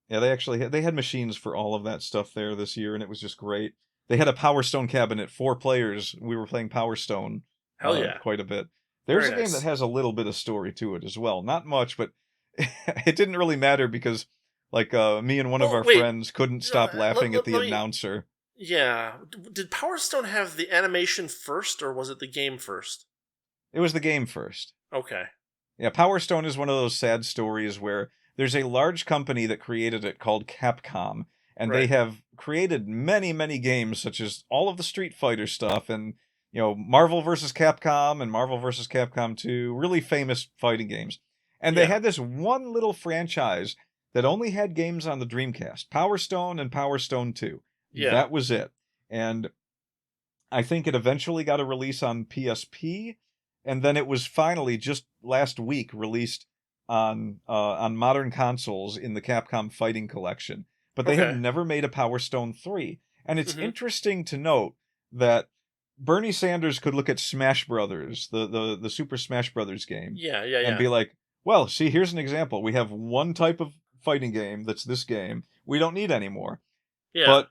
Yeah, they had machines for all of that stuff there this year, and it was just great. They had a Power Stone cabinet, 4 players. We were playing Power Stone quite a bit. There's a game that has a little bit of story to it as well. Not much, but it didn't really matter because, me and one of our friends couldn't stop laughing at the announcer. Yeah. Did Power Stone have the animation first, or was it the game first? It was the game first. Okay. Yeah, Power Stone is one of those sad stories where there's a large company that created it called Capcom, and they have created many, many games, such as all of the Street Fighter stuff, and, Marvel vs. Capcom and Marvel vs. Capcom 2, really famous fighting games. And they had this one little franchise that only had games on the Dreamcast. Power Stone and Power Stone 2. Yeah. That was it. And I think it eventually got a release on PSP, and then it was finally, just last week, released on modern consoles in the Capcom Fighting Collection. But they have never made a Power Stone 3. And it's interesting to note that Bernie Sanders could look at Smash Brothers, the Super Smash Brothers game, and be like, well, see, here's an example. We have one type of fighting game that's this game. We don't need any more. Yeah. But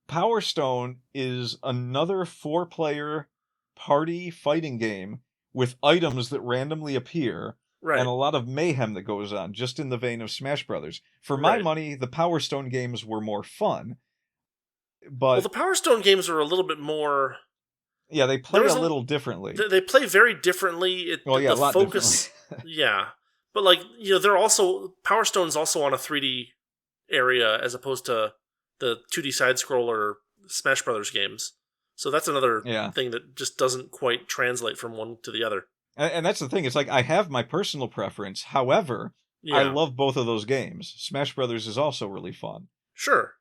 Power Stone is another 4-player party fighting game with items that randomly appear and a lot of mayhem that goes on, just in the vein of Smash Brothers. For my money, the Power Stone games were more fun. But the Power Stone games are a little bit more... Yeah, they play a little differently. They play very differently. A lot focus, differently. Yeah. But, like, you know, they're also... Power Stone's also on a 3D area as opposed to the 2D side-scroller Smash Brothers games. So that's another thing that just doesn't quite translate from one to the other. And that's the thing. It's like, I have my personal preference. However, I love both of those games. Smash Brothers is also really fun. Sure.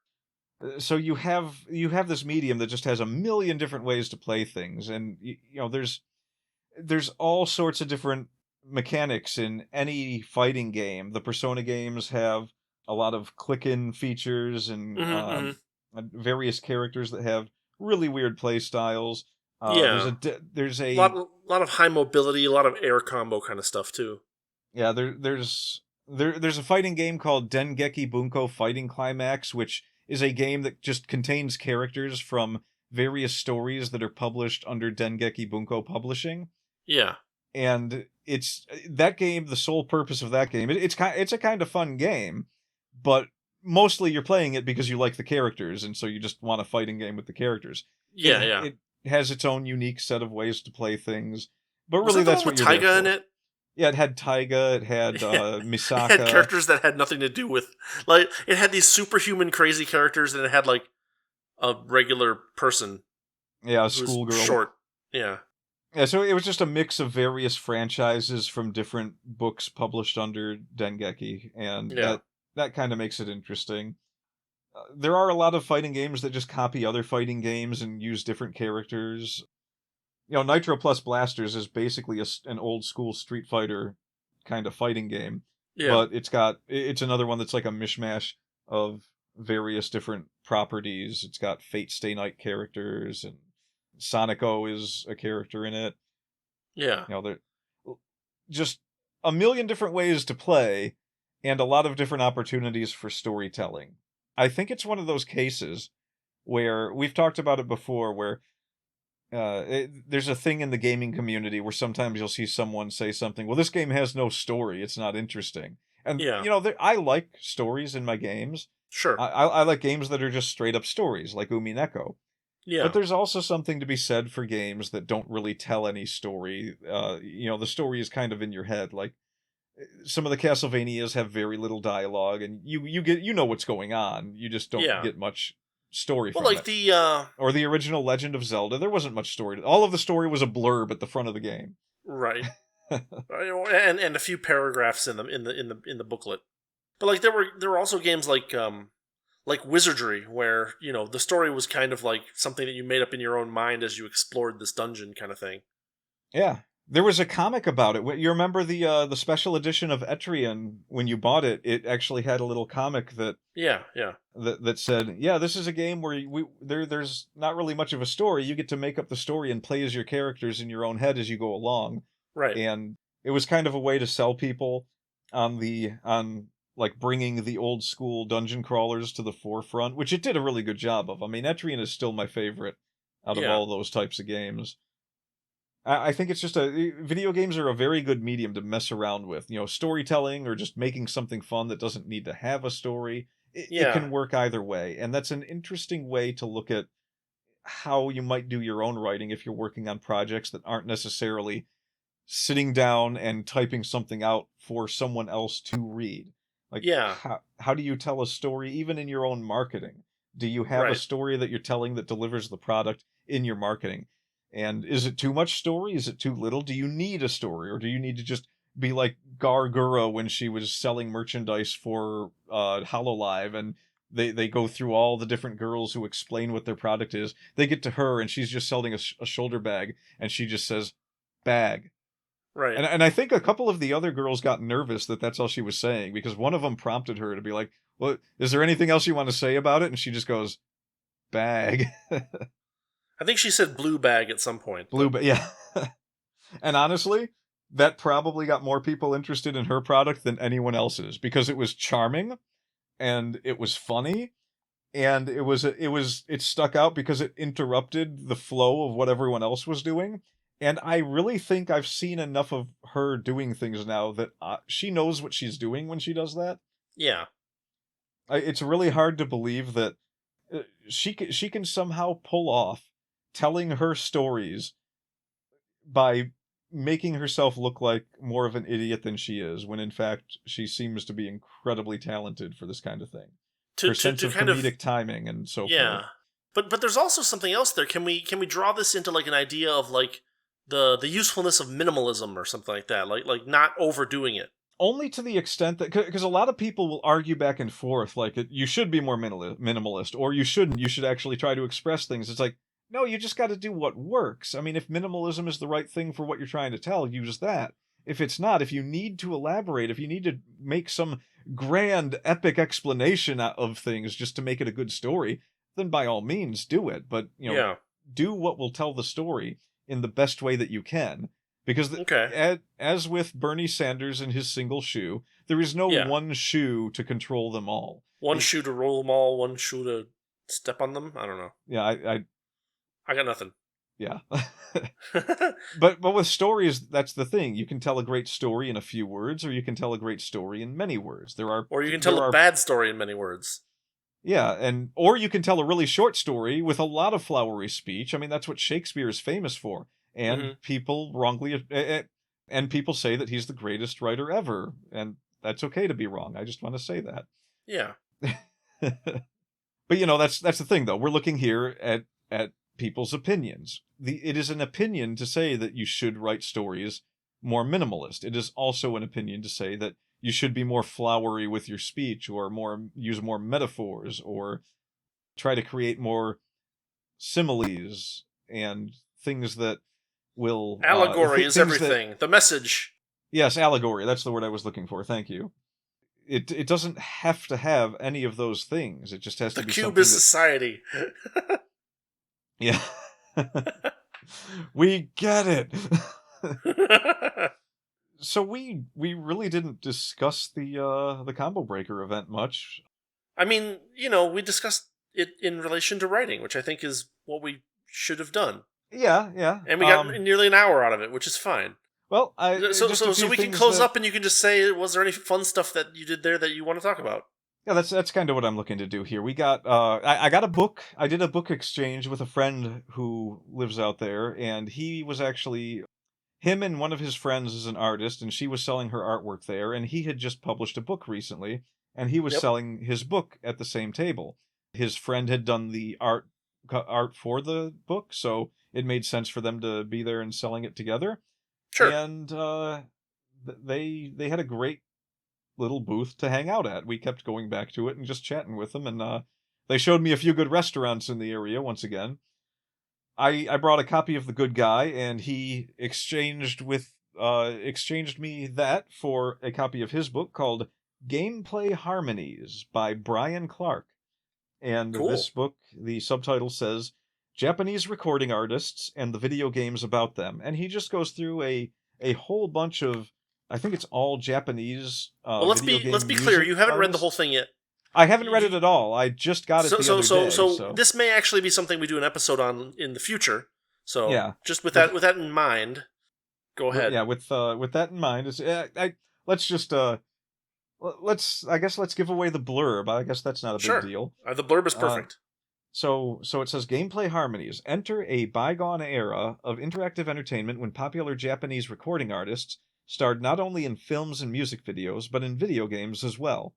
So you have this medium that just has a million different ways to play things. And, you know, there's all sorts of different mechanics in any fighting game. The Persona games have a lot of click-in features and various characters that have really weird play styles. There's a lot of high mobility, a lot of air combo kind of stuff too. Yeah, there's a fighting game called Dengeki Bunko Fighting Climax, which is a game that just contains characters from various stories that are published under Dengeki Bunko Publishing. Yeah. And it's that game, the sole purpose of that game, it's a kind of fun game, but mostly you're playing it because you like the characters, and so you just want a fighting game with the characters. It has its own unique set of ways to play things, but really that's what you're there for. Taiga in it? Yeah, it had Taiga, it had Misaka. It had characters that had nothing to do with... Like, it had these superhuman crazy characters, and it had, like, a regular person. Yeah, a schoolgirl. Short. Yeah. Yeah, so it was just a mix of various franchises from different books published under Dengeki, and that kind of makes it interesting. There are a lot of fighting games that just copy other fighting games and use different characters. You know, Nitro Plus Blasters is basically an old school Street Fighter kind of fighting game. Yeah. But it's another one that's like a mishmash of various different properties. It's got Fate Stay Night characters, and Sonic-O is a character in it. Yeah. You know, there just a million different ways to play and a lot of different opportunities for storytelling. I think it's one of those cases where we've talked about it before, where there's a thing in the gaming community where sometimes you'll see someone say something, well, this game has no story, it's not interesting. And, you know, I like stories in my games. Sure. I like games that are just straight up stories, like Umineko. Yeah. But there's also something to be said for games that don't really tell any story. You know, the story is kind of in your head. Like, some of the Castlevanias have very little dialogue, and you know what's going on. You just don't get much story from it. Or the original Legend of Zelda, there wasn't much story. All of the story was a blurb at the front of the game. Right. and a few paragraphs in the booklet. But like there were also games like Wizardry, where, you know, the story was kind of like something that you made up in your own mind as you explored this dungeon kind of thing. Yeah. There was a comic about it. You remember the special edition of Etrian, when you bought it? It actually had a little comic that that said, yeah, this is a game where there's not really much of a story. You get to make up the story and play as your characters in your own head as you go along. Right. And it was kind of a way to sell people on like bringing the old school dungeon crawlers to the forefront, which it did a really good job of. I mean, Etrian is still my favorite out of all those types of games. I think it's just video games are a very good medium to mess around with. You know, storytelling or just making something fun that doesn't need to have a story. It can work either way. And that's an interesting way to look at how you might do your own writing if you're working on projects that aren't necessarily sitting down and typing something out for someone else to read. Like, how do you tell a story even in your own marketing? Do you have a story that you're telling that delivers the product in your marketing? And is it too much story? Is it too little? Do you need a story, or do you need to just be like Gargura when she was selling merchandise for HoloLive, and they go through all the different girls who explain what their product is. They get to her, and she's just selling a shoulder bag, and she just says, bag. Right. And I think a couple of the other girls got nervous that that's all she was saying, because one of them prompted her to be like, well, is there anything else you want to say about it? And she just goes, bag. I think she said blue bag at some point. Blue bag, yeah. And honestly, that probably got more people interested in her product than anyone else's, because it was charming, and it was funny, and it stuck out because it interrupted the flow of what everyone else was doing. And I really think I've seen enough of her doing things now that she knows what she's doing when she does that. Yeah. It's really hard to believe that she can somehow pull off telling her stories by making herself look like more of an idiot than she is, when in fact she seems to be incredibly talented for this kind of thing. Her sense of comedic timing and so forth. But there's also something else there. Can we draw this into like an idea of like the usefulness of minimalism or something like that, like not overdoing it? Only to the extent that, because a lot of people will argue back and forth, like you should be more minimalist, or you shouldn't. You should actually try to express things. It's like, no, you just got to do what works. I mean, if minimalism is the right thing for what you're trying to tell, use that. If it's not, if you need to elaborate, if you need to make some grand, epic explanation of things just to make it a good story, then by all means do it. But do what will tell the story in the best way that you can. Because as with Bernie Sanders and his single shoe, there is no one shoe to control them all. One shoe to roll them all, one shoe to step on them? I don't know. Yeah, I got nothing. Yeah. but with stories, that's the thing. You can tell a great story in a few words, or you can tell a great story in many words. Or you can tell a bad story in many words. Yeah, or you can tell a really short story with a lot of flowery speech. I mean, that's what Shakespeare is famous for. And people wrongly... And people say that he's the greatest writer ever. And that's okay to be wrong. I just want to say that. Yeah. But, that's the thing, though. We're looking here at people's opinions. It is an opinion to say that you should write stories more minimalist. It is also an opinion to say that you should be more flowery with your speech, or use more metaphors, or try to create more similes and things that will... Allegory is everything. The message. Yes, allegory. That's the word I was looking for. Thank you. It doesn't have to have any of those things. It just has to be something. The cube is society. Yeah. We get it. So we really didn't discuss the Combobreaker event much. I mean, we discussed it in relation to writing, which I think is what we should have done. Yeah. And we got nearly an hour out of it, which is fine. Well, so we can close up, and you can just say, was there any fun stuff that you did there that you want to talk about? Yeah, that's kind of what I'm looking to do here. We got I got a book. I did a book exchange with a friend who lives out there, and he was actually... Him and one of his friends is an artist, and she was selling her artwork there, and he had just published a book recently, and he was selling his book at the same table. His friend had done the art for the book, so it made sense for them to be there and selling it together. Sure. And they had a great little booth to hang out at. We kept going back to it and just chatting with them, and they showed me a few good restaurants in the area once again. I brought a copy of The Good Guy, and he exchanged me that for a copy of his book called Gameplay Harmonies by Brian Clark. And This book, the subtitle says, Japanese Recording Artists and the Video Games About Them. And he just goes through a whole bunch of, I think it's all Japanese let's be clear, you haven't read the whole thing yet. I haven't read it at all. I just got it the other day. So this may actually be something we do an episode on in the future. So just with that in mind, go ahead. Yeah, with that in mind, let's give away the blurb. I guess that's not a big deal. The blurb is perfect. So it says Gameplay Harmonies. Enter a bygone era of interactive entertainment when popular Japanese recording artists starred not only in films and music videos, but in video games as well.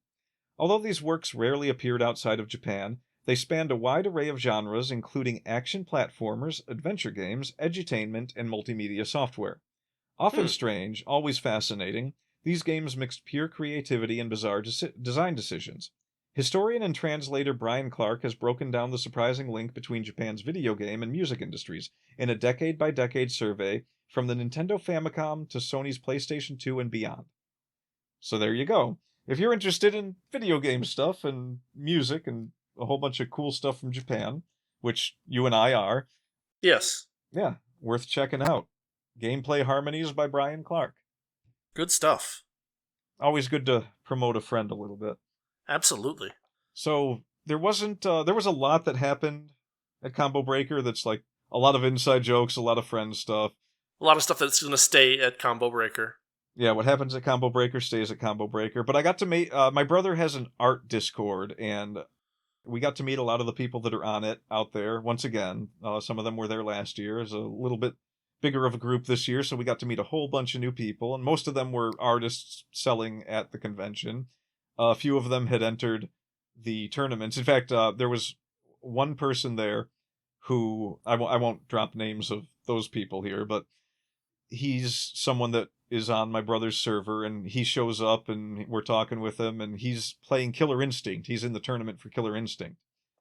Although these works rarely appeared outside of Japan, they spanned a wide array of genres including action platformers, adventure games, edutainment, and multimedia software. Often strange, always fascinating, these games mixed pure creativity and bizarre design decisions. Historian and translator Brian Clark has broken down the surprising link between Japan's video game and music industries in a decade-by-decade survey from the Nintendo Famicom to Sony's PlayStation 2 and beyond. So there you go. If you're interested in video game stuff and music and a whole bunch of cool stuff from Japan, which you and I are. Yes. Yeah, worth checking out. Gameplay Harmonies by Brian Clark. Good stuff. Always good to promote a friend a little bit. Absolutely. So there was a lot that happened at Combobreaker that's like a lot of inside jokes, a lot of friend stuff. A lot of stuff that's going to stay at Combobreaker. Yeah, what happens at Combobreaker stays at Combobreaker. But I got to meet, my brother has an art Discord, and we got to meet a lot of the people that are on it out there. Once again, some of them were there last year. It's a little bit bigger of a group this year, so we got to meet a whole bunch of new people, and most of them were artists selling at the convention. A few of them had entered the tournaments. In fact, there was one person there who, I won't drop names of those people here, but he's someone that is on my brother's server, and he shows up, and we're talking with him, and he's playing Killer Instinct. He's in the tournament for Killer Instinct.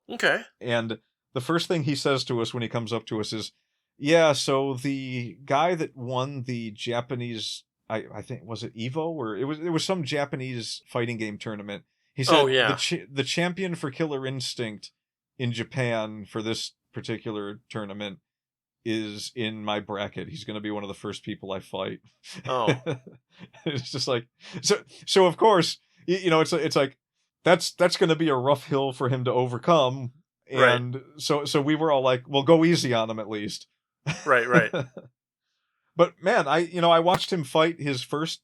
Okay. And the first thing he says to us when he comes up to us is, yeah, so the guy that won the Japanese, I think, was it Evo? Or it was some Japanese fighting game tournament. He said, the champion for Killer Instinct in Japan for this particular tournament is in my bracket. He's going to be one of the first people I fight. Oh. It's just like, so of course, it's like, that's going to be a rough hill for him to overcome. And right. So we were all like, well, go easy on him at least. Right. But man, I watched him fight his first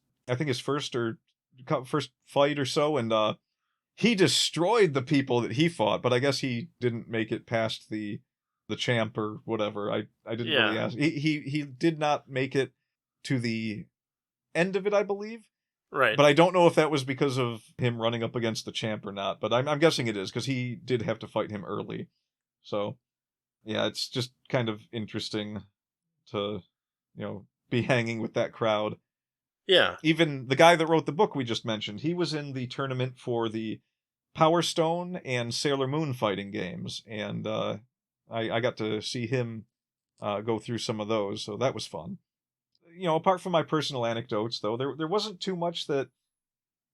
fight or so, and he destroyed the people that he fought, but I guess he didn't make it past the champ or whatever. I didn't really ask. He did not make it to the end of it, I believe. Right. But I don't know if that was because of him running up against the champ or not, but I'm guessing it is, because he did have to fight him early. So yeah, it's just kind of interesting to, be hanging with that crowd. Yeah. Even the guy that wrote the book we just mentioned, he was in the tournament for the Power Stone and Sailor Moon fighting games, and I got to see him go through some of those, so that was fun. Apart from my personal anecdotes, though, there wasn't too much that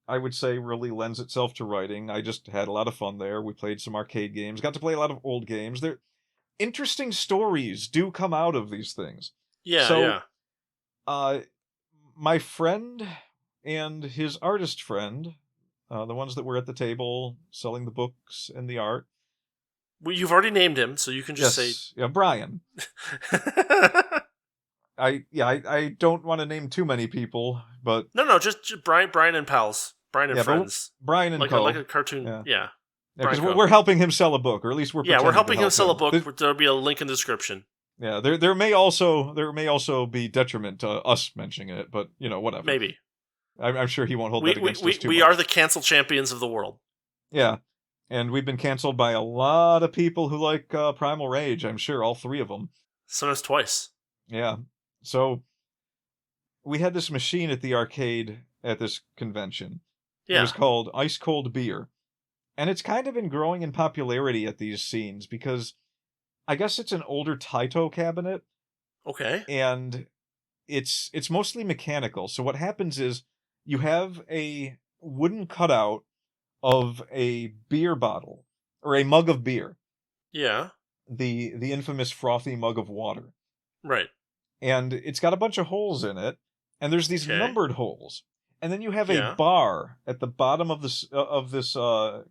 I would say really lends itself to writing. I just had a lot of fun there. We played some arcade games, got to play a lot of old games. Interesting stories do come out of these things. Yeah, so, my friend and his artist friend, the ones that were at the table selling the books and the art. Well, you've already named him, so you can just say... Yeah, Brian. I don't want to name too many people, but... No, just Brian and pals. Brian and friends. Brian and like Co. Like a cartoon, yeah. Because we're helping him sell a book, or at least we're helping him sell a book. There'll be a link in the description. Yeah, there may also be detriment to us mentioning it, but whatever. Maybe. I'm sure he won't hold that against us too much. We are the cancel champions of the world. Yeah, and we've been canceled by a lot of people who like Primal Rage. I'm sure all three of them. Sometimes twice. Yeah. So we had this machine at the arcade at this convention. Yeah. It was called Ice Cold Beer. And it's kind of been growing in popularity at these scenes because I guess it's an older Taito cabinet. Okay. And it's mostly mechanical. So what happens is you have a wooden cutout of a beer bottle or a mug of beer. Yeah. The infamous frothy mug of water. Right. And it's got a bunch of holes in it, and there's these numbered holes. And then you have a bar at the bottom of this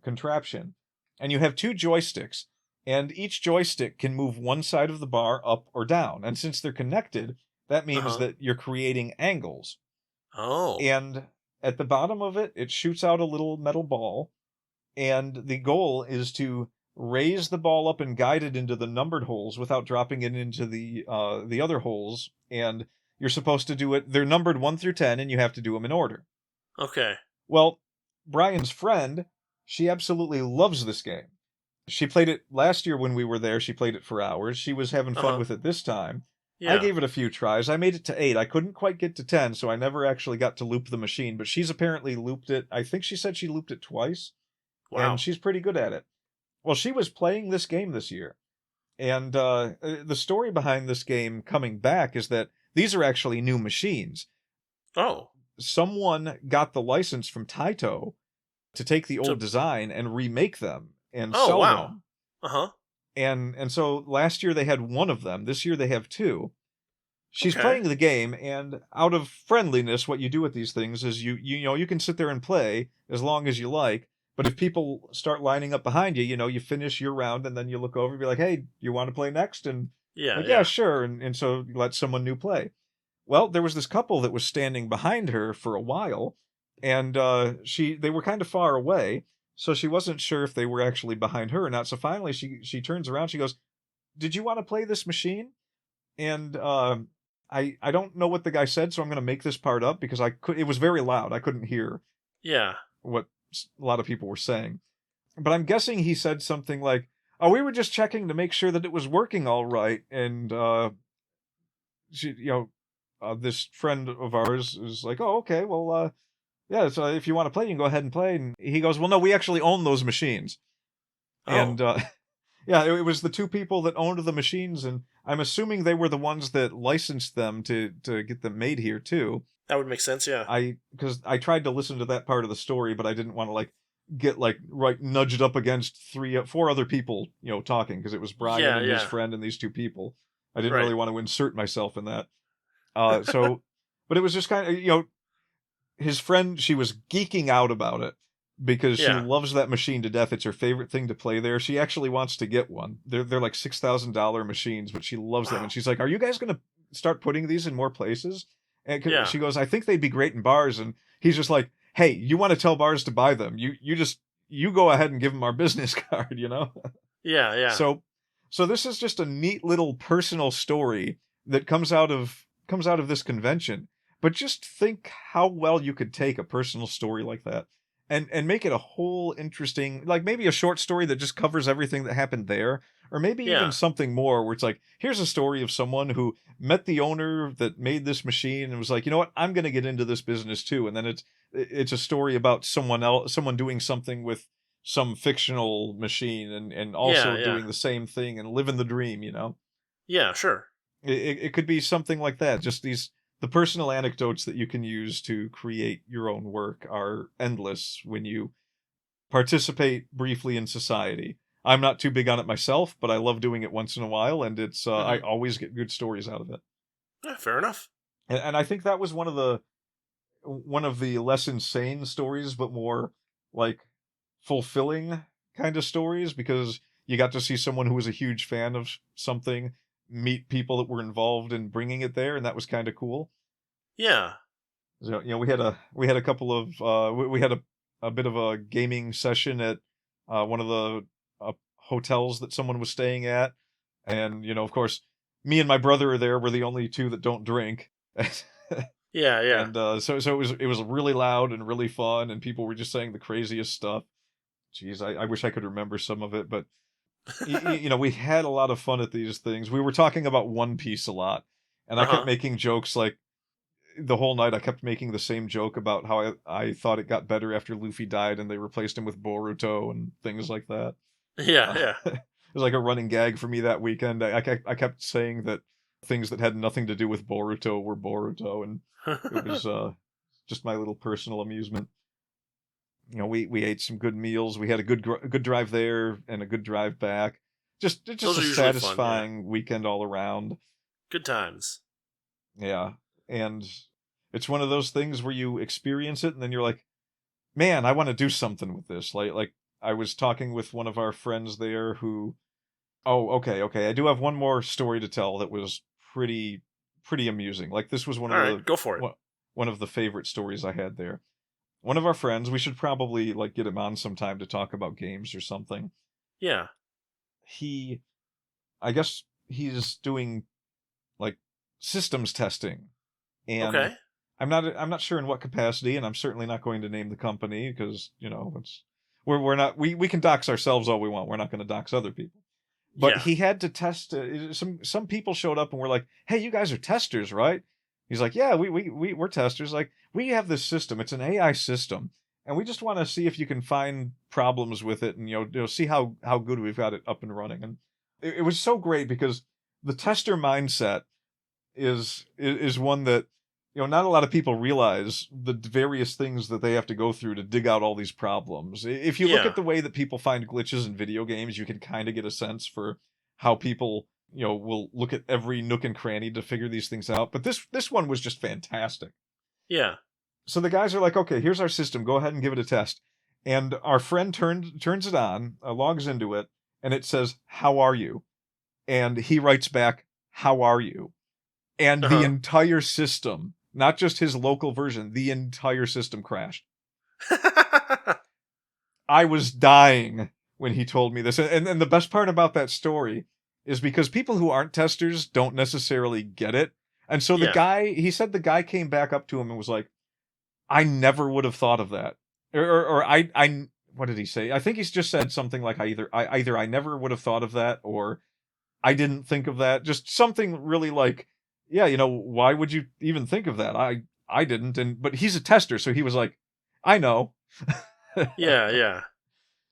contraption, and you have two joysticks, and each joystick can move one side of the bar up or down. And since they're connected, that means that you're creating angles. Oh. And at the bottom of it, it shoots out a little metal ball, and the goal is to raise the ball up and guide it into the numbered holes without dropping it into the other holes. And you're supposed to do it. They're numbered 1 through 10, and you have to do them in order. Okay. Well, Brian's friend, she absolutely loves this game. She played it last year when we were there. She played it for hours. She was having fun with it this time. I gave it a few tries. I made it to 8. I couldn't quite get to 10, so I never actually got to loop the machine, but she's apparently looped it. I think she said she looped it twice. Wow. And she's pretty good at it. Well, she was playing this game this year. And the story behind this game coming back is that these are actually new machines. Oh. Someone got the license from Taito to take the old design and remake them and sell them. Uh-huh. And so last year they had one of them. This year they have 2. She's playing the game, and out of friendliness, what you do with these things is you can sit there and play as long as you like. But if people start lining up behind you, you finish your round, and then you look over and be like, "Hey, you want to play next?" And yeah, sure. And so you let someone new play. Well, there was this couple that was standing behind her for a while, and they were kind of far away. So she wasn't sure if they were actually behind her or not. So finally she turns around, she goes, "Did you want to play this machine?" And I don't know what the guy said, so I'm going to make this part up because it was very loud. I couldn't hear what a lot of people were saying. But I'm guessing he said something like, "Oh, we were just checking to make sure that it was working all right." And she, this friend of ours is like, "Oh, okay, well, yeah, so if you want to play, you can go ahead and play." And he goes, "Well, no, we actually own those machines." Oh. And yeah, it was the 2 people that owned the machines, and I'm assuming they were the ones that licensed them to get them made here too. That would make sense, yeah. Because I tried to listen to that part of the story, but I didn't want to get nudged up against 4 other people, talking, because it was Brian and his friend and these 2 people. I didn't really want to insert myself in that. But it was just kind of, his friend, she was geeking out about it because she loves that machine to death. It's her favorite thing to play there. She actually wants to get one. They're like $6,000 machines, but she loves them. And she's like, "Are you guys going to start putting these in more places?" And she goes, "I think they'd be great in bars." And he's just like, "Hey, you want to tell bars to buy them? You go ahead and give them our business card, Yeah. So this is just a neat little personal story that comes out of this convention. But just think how well you could take a personal story like that and make it a whole interesting, like maybe a short story that just covers everything that happened there, or maybe even something more where it's like, here's a story of someone who met the owner that made this machine and was like, "You know what, I'm going to get into this business too." And then it's a story about someone doing something with some fictional machine and also doing the same thing and living the dream, Yeah, sure. It could be something like that. Just the personal anecdotes that you can use to create your own work are endless when you participate briefly in society. I'm not too big on it myself, but I love doing it once in a while, and it's I always get good stories out of it. Yeah, fair enough. And I think that was one of the less insane stories, but more like fulfilling kind of stories, because you got to see someone who was a huge fan of something meet people that were involved in bringing it there, and that was kind of cool. Yeah. So, we had a couple of we had a bit of a gaming session at one of the hotels that someone was staying at, and of course, me and my brother are there. We're the only 2 that don't drink. Yeah. And so it was really loud and really fun, and people were just saying the craziest stuff. Jeez, I wish I could remember some of it, but we had a lot of fun at these things. We were talking about One Piece a lot, and I kept making jokes like the whole night. I kept making the same joke about how I thought it got better after Luffy died and they replaced him with Boruto and things like that. Yeah. It was like a running gag for me that weekend. I kept saying that things that had nothing to do with Boruto were Boruto, and it was just my little personal amusement. We ate some good meals. We had a good drive there and a good drive back. Just a satisfying weekend all around. Good times. Yeah. And it's one of those things where you experience it and then you're like, "Man, I want to do something with this." Like I was talking with one of our friends there who, okay. I do have one more story to tell that was pretty amusing. Like this was go for it. One of the favorite stories I had there. One of our friends, we should probably get him on sometime to talk about games or something. Yeah. I guess he's doing systems testing. And I'm not sure in what capacity, and I'm certainly not going to name the company because, it's we can dox ourselves all we want. We're not going to dox other people. But he had to test. Some people showed up and were like, "Hey, you guys are testers, right?" He's like, "Yeah, we're testers. Like, we have this system. It's an AI system, and we just want to see if you can find problems with it, and see how good we've got it up and running." And it was so great because the tester mindset is one that not a lot of people realize the various things that they have to go through to dig out all these problems. If you look at the way that people find glitches in video games, you can kind of get a sense for how people, will look at every nook and cranny to figure these things out. But this one was just fantastic. Yeah. So the guys are like, okay, here's our system. Go ahead and give it a test. And our friend turns it on, logs into it, and it says, "How are you?" And he writes back, "How are you?" And the entire system, not just his local version, the entire system crashed. I was dying when he told me this. And the best part about that story is because people who aren't testers don't necessarily get it. And so he said the guy came back up to him and was like, "I never would have thought of that." Or I what did he say? I think he's just said something like, I never would have thought of that, or I didn't think of that. Just something really like, yeah, why would you even think of that? I didn't. But he's a tester, so he was like, "I know." Yeah.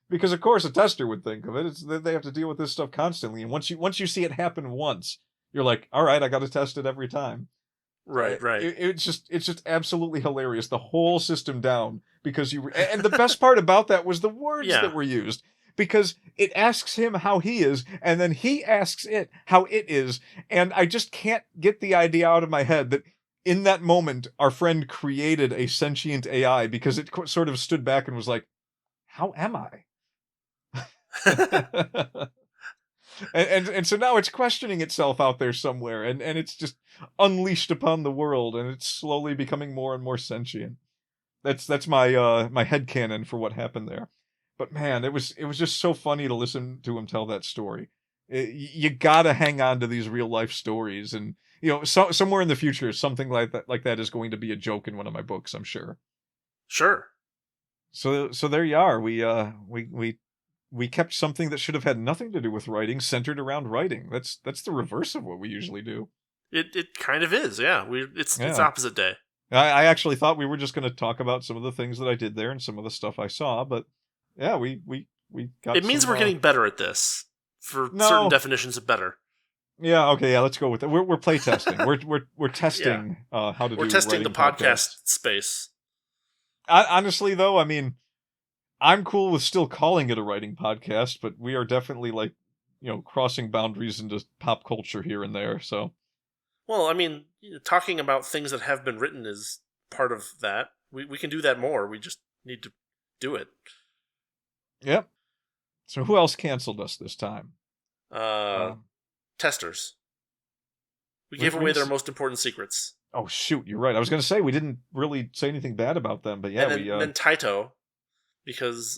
Because of course a tester would think of it. It's that they have to deal with this stuff constantly, and once you see it happen once, you're like, all right, I got to test it every time. Right. It's just absolutely hilarious. The whole system down because and the best part about that was the words that were used. Because it asks him how he is, and then he asks it how it is, and I just can't get the idea out of my head that in that moment, our friend created a sentient AI because it sort of stood back and was like, "How am I?" and so now it's questioning itself out there somewhere, and it's just unleashed upon the world, and it's slowly becoming more and more sentient. That's my my headcanon for what happened there. But man, it was just so funny to listen to him tell that story. You gotta hang on to these real life stories, and somewhere in the future, something like that is going to be a joke in one of my books, I'm sure. Sure. So there you are. We kept something that should have had nothing to do with writing centered around writing. That's the reverse of what we usually do. It kind of is, yeah. It's opposite day. I actually thought we were just going to talk about some of the things that I did there and some of the stuff I saw, but yeah, we got. It means we're getting better at this. For certain definitions of better. Yeah. Okay. Yeah. Let's go with it. We're play testing. we're testing how to. We're testing the podcast space. Honestly, though, I mean, I'm cool with still calling it a writing podcast, but we are definitely crossing boundaries into pop culture here and there. So. Well, I mean, talking about things that have been written is part of that. We can do that more. We just need to do it. Yep. So who else canceled us this time? Testers. We gave away their most important secrets. Oh shoot, you're right. I was going to say we didn't really say anything bad about them, but yeah, and then Taito, because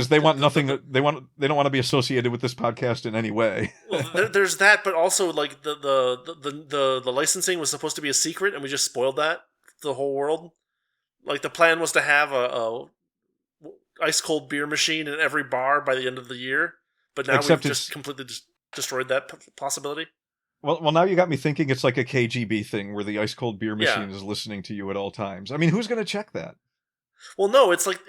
they want nothing. They don't want to be associated with this podcast in any way. Well, there's that, but also like the licensing was supposed to be a secret, and we just spoiled that for the whole world. Like the plan was to have a ice cold beer machine in every bar by the end of the year, but now we've just completely destroyed that possibility. Well, now you got me thinking it's like a KGB thing where the ice cold beer machine is listening to you at all times. I mean, who's going to check that? Well, no, it's like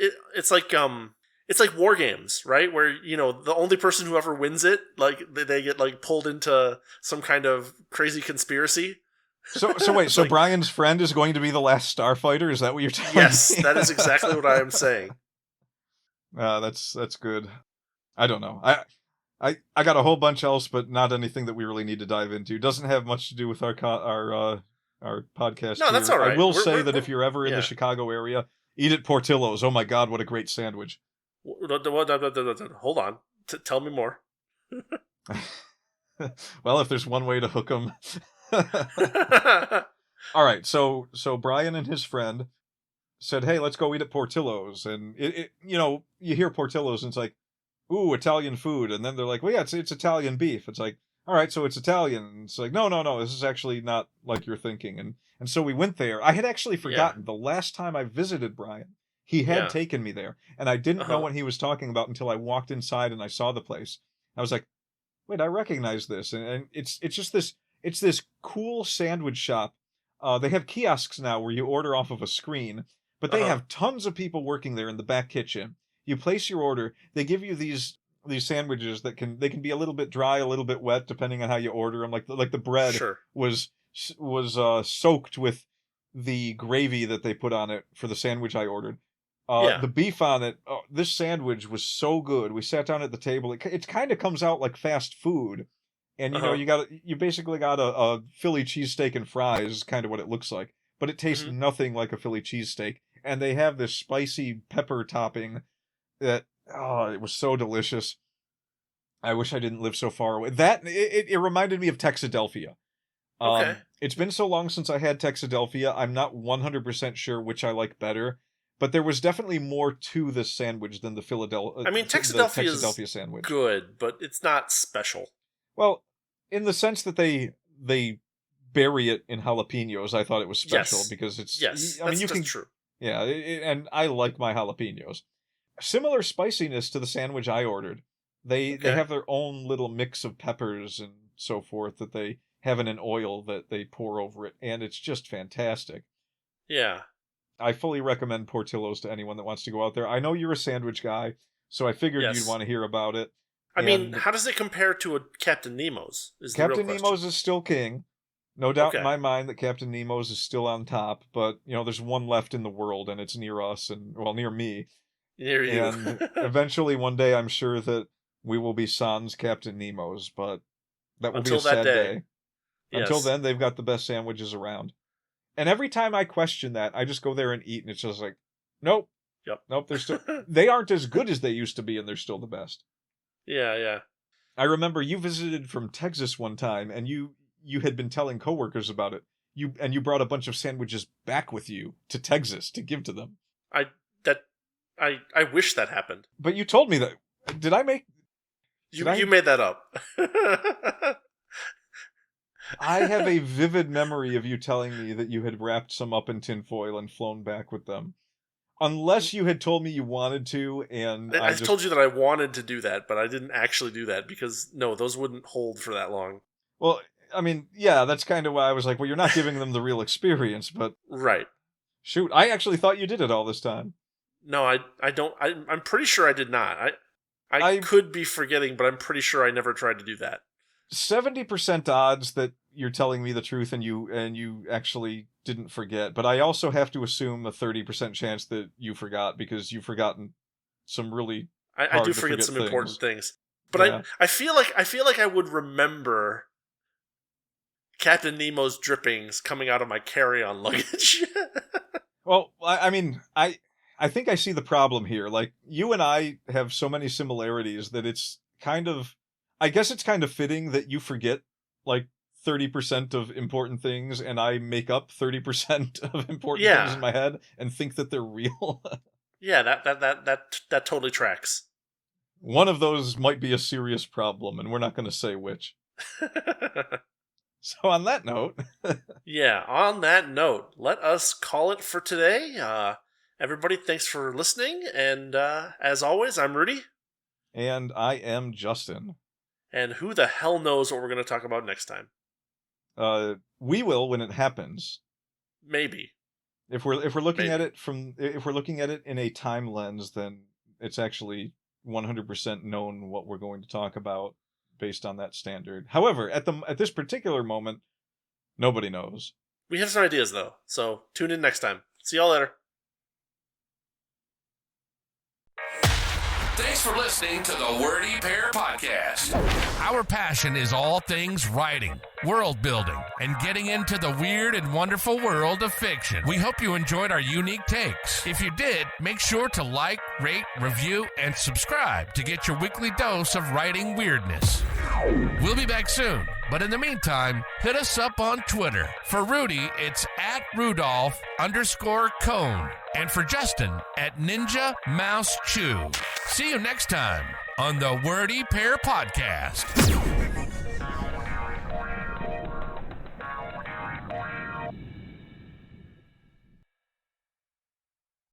war games, right? Where the only person who ever wins it, like they get like pulled into some kind of crazy conspiracy. So wait, so Brian's friend is going to be the last starfighter? Is that what you're telling me? Yes, that is exactly what I am saying. That's good. I don't know. I got a whole bunch else, but not anything that we really need to dive into. Doesn't have much to do with our podcast. No, that's all right. I will say that if you're ever in the Chicago area, eat at Portillo's. Oh my God, what a great sandwich! Hold on, tell me more. Well, if there's one way to hook them. All right, so Brian and his friend said, "Hey, let's go eat at Portillo's," and you hear Portillo's and it's like, ooh, Italian food, and then they're like, well, yeah, it's Italian beef. It's like, all right, so it's Italian. And it's like, no, this is actually not like you're thinking. And so we went there. I had actually forgotten the last time I visited Brian, he had taken me there, and I didn't know what he was talking about until I walked inside and I saw the place. I was like, wait, I recognize this. And it's just this cool sandwich shop. They have kiosks now where you order off of a screen, but they have tons of people working there in the back kitchen. You place your order. They give you these sandwiches that can be a little bit dry, a little bit wet, depending on how you order them. Like the bread was soaked with the gravy that they put on it for the sandwich I ordered. The beef on it, this sandwich was so good. We sat down at the table. It kind of comes out like fast food. And, you basically got a Philly cheesesteak and fries, kind of what it looks like. But it tastes nothing like a Philly cheesesteak. And they have this spicy pepper topping that, it was so delicious. I wish I didn't live so far away. It reminded me of Texadelphia. Okay. It's been so long since I had Texadelphia, I'm not 100% sure which I like better. But there was definitely more to this sandwich than the Philadelphia. I mean, Texadelphia sandwich. Good, but it's not special. Well, in the sense that they bury it in jalapenos, I thought it was special because it's. Yes, that's true. Yeah, and I like my jalapenos. Similar spiciness to the sandwich I ordered. They have their own little mix of peppers and so forth that they have in an oil that they pour over it, and it's just fantastic. Yeah. I fully recommend Portillo's to anyone that wants to go out there. I know you're a sandwich guy, so I figured you'd want to hear about it. I mean, how does it compare to a Captain Nemo's? Captain Nemo's is still king. No doubt in my mind that Captain Nemo's is still on top, but, there's one left in the world, and it's near us, near me. Near you. And eventually, one day, I'm sure that we will be sans Captain Nemo's, but that will be a sad day. Yes. Until then, they've got the best sandwiches around. And every time I question that, I just go there and eat, and it's just like, nope. Yep. Nope, they aren't as good as they used to be, and they're still the best. Yeah. I remember you visited from Texas one time, and you had been telling coworkers about it. You brought a bunch of sandwiches back with you to Texas to give to them. I wish that happened. But you told me that. Did I make... You made that up. I have a vivid memory of you telling me that you had wrapped some up in tinfoil and flown back with them. Unless you had told me you wanted to, and I told you that I wanted to do that, but I didn't actually do that because, no, those wouldn't hold for that long. Well, I mean, yeah, that's kind of why I was like, well, you're not giving them the real experience, but... Right. Shoot, I actually thought you did it all this time. No, I don't. I'm pretty sure I did not. I could be forgetting, but I'm pretty sure I never tried to do that. 70% odds that you're telling me the truth and you actually didn't forget, but I also have to assume a 30% chance that you forgot because you've forgotten some really I do forget some important things. But I feel like I would remember Captain Nemo's drippings coming out of my carry-on luggage. Well, I mean, I think I see the problem here. Like, you and I have so many similarities that it's kind of... I guess it's kind of fitting that you forget, like, 30% of important things, and I make up 30% of important things in my head and think that they're real. Yeah, that totally tracks. One of those might be a serious problem, and we're not going to say which. So on that note... on that note, let us call it for today. Everybody, thanks for listening, and as always, I'm Rudy. And I am Justin. And who the hell knows what we're going to talk about next time? We will when it happens. Maybe. If we're looking at it in a time lens, then it's actually 100% known what we're going to talk about based on that standard. However, at this particular moment, nobody knows. We have some ideas though, so tune in next time. See y'all later. Thanks for listening to the Wordy Pair podcast. Our passion is all things writing, world building, and getting into the weird and wonderful world of fiction. We hope you enjoyed our unique takes. If you did, make sure to like, rate, review, and subscribe to get your weekly dose of writing weirdness. We'll be back soon, but in the meantime, hit us up on Twitter. For Rudy, it's @Rudolph_Cone. And for Justin, @Ninja Mouse Chew. See you next time on the Wordy Pair podcast.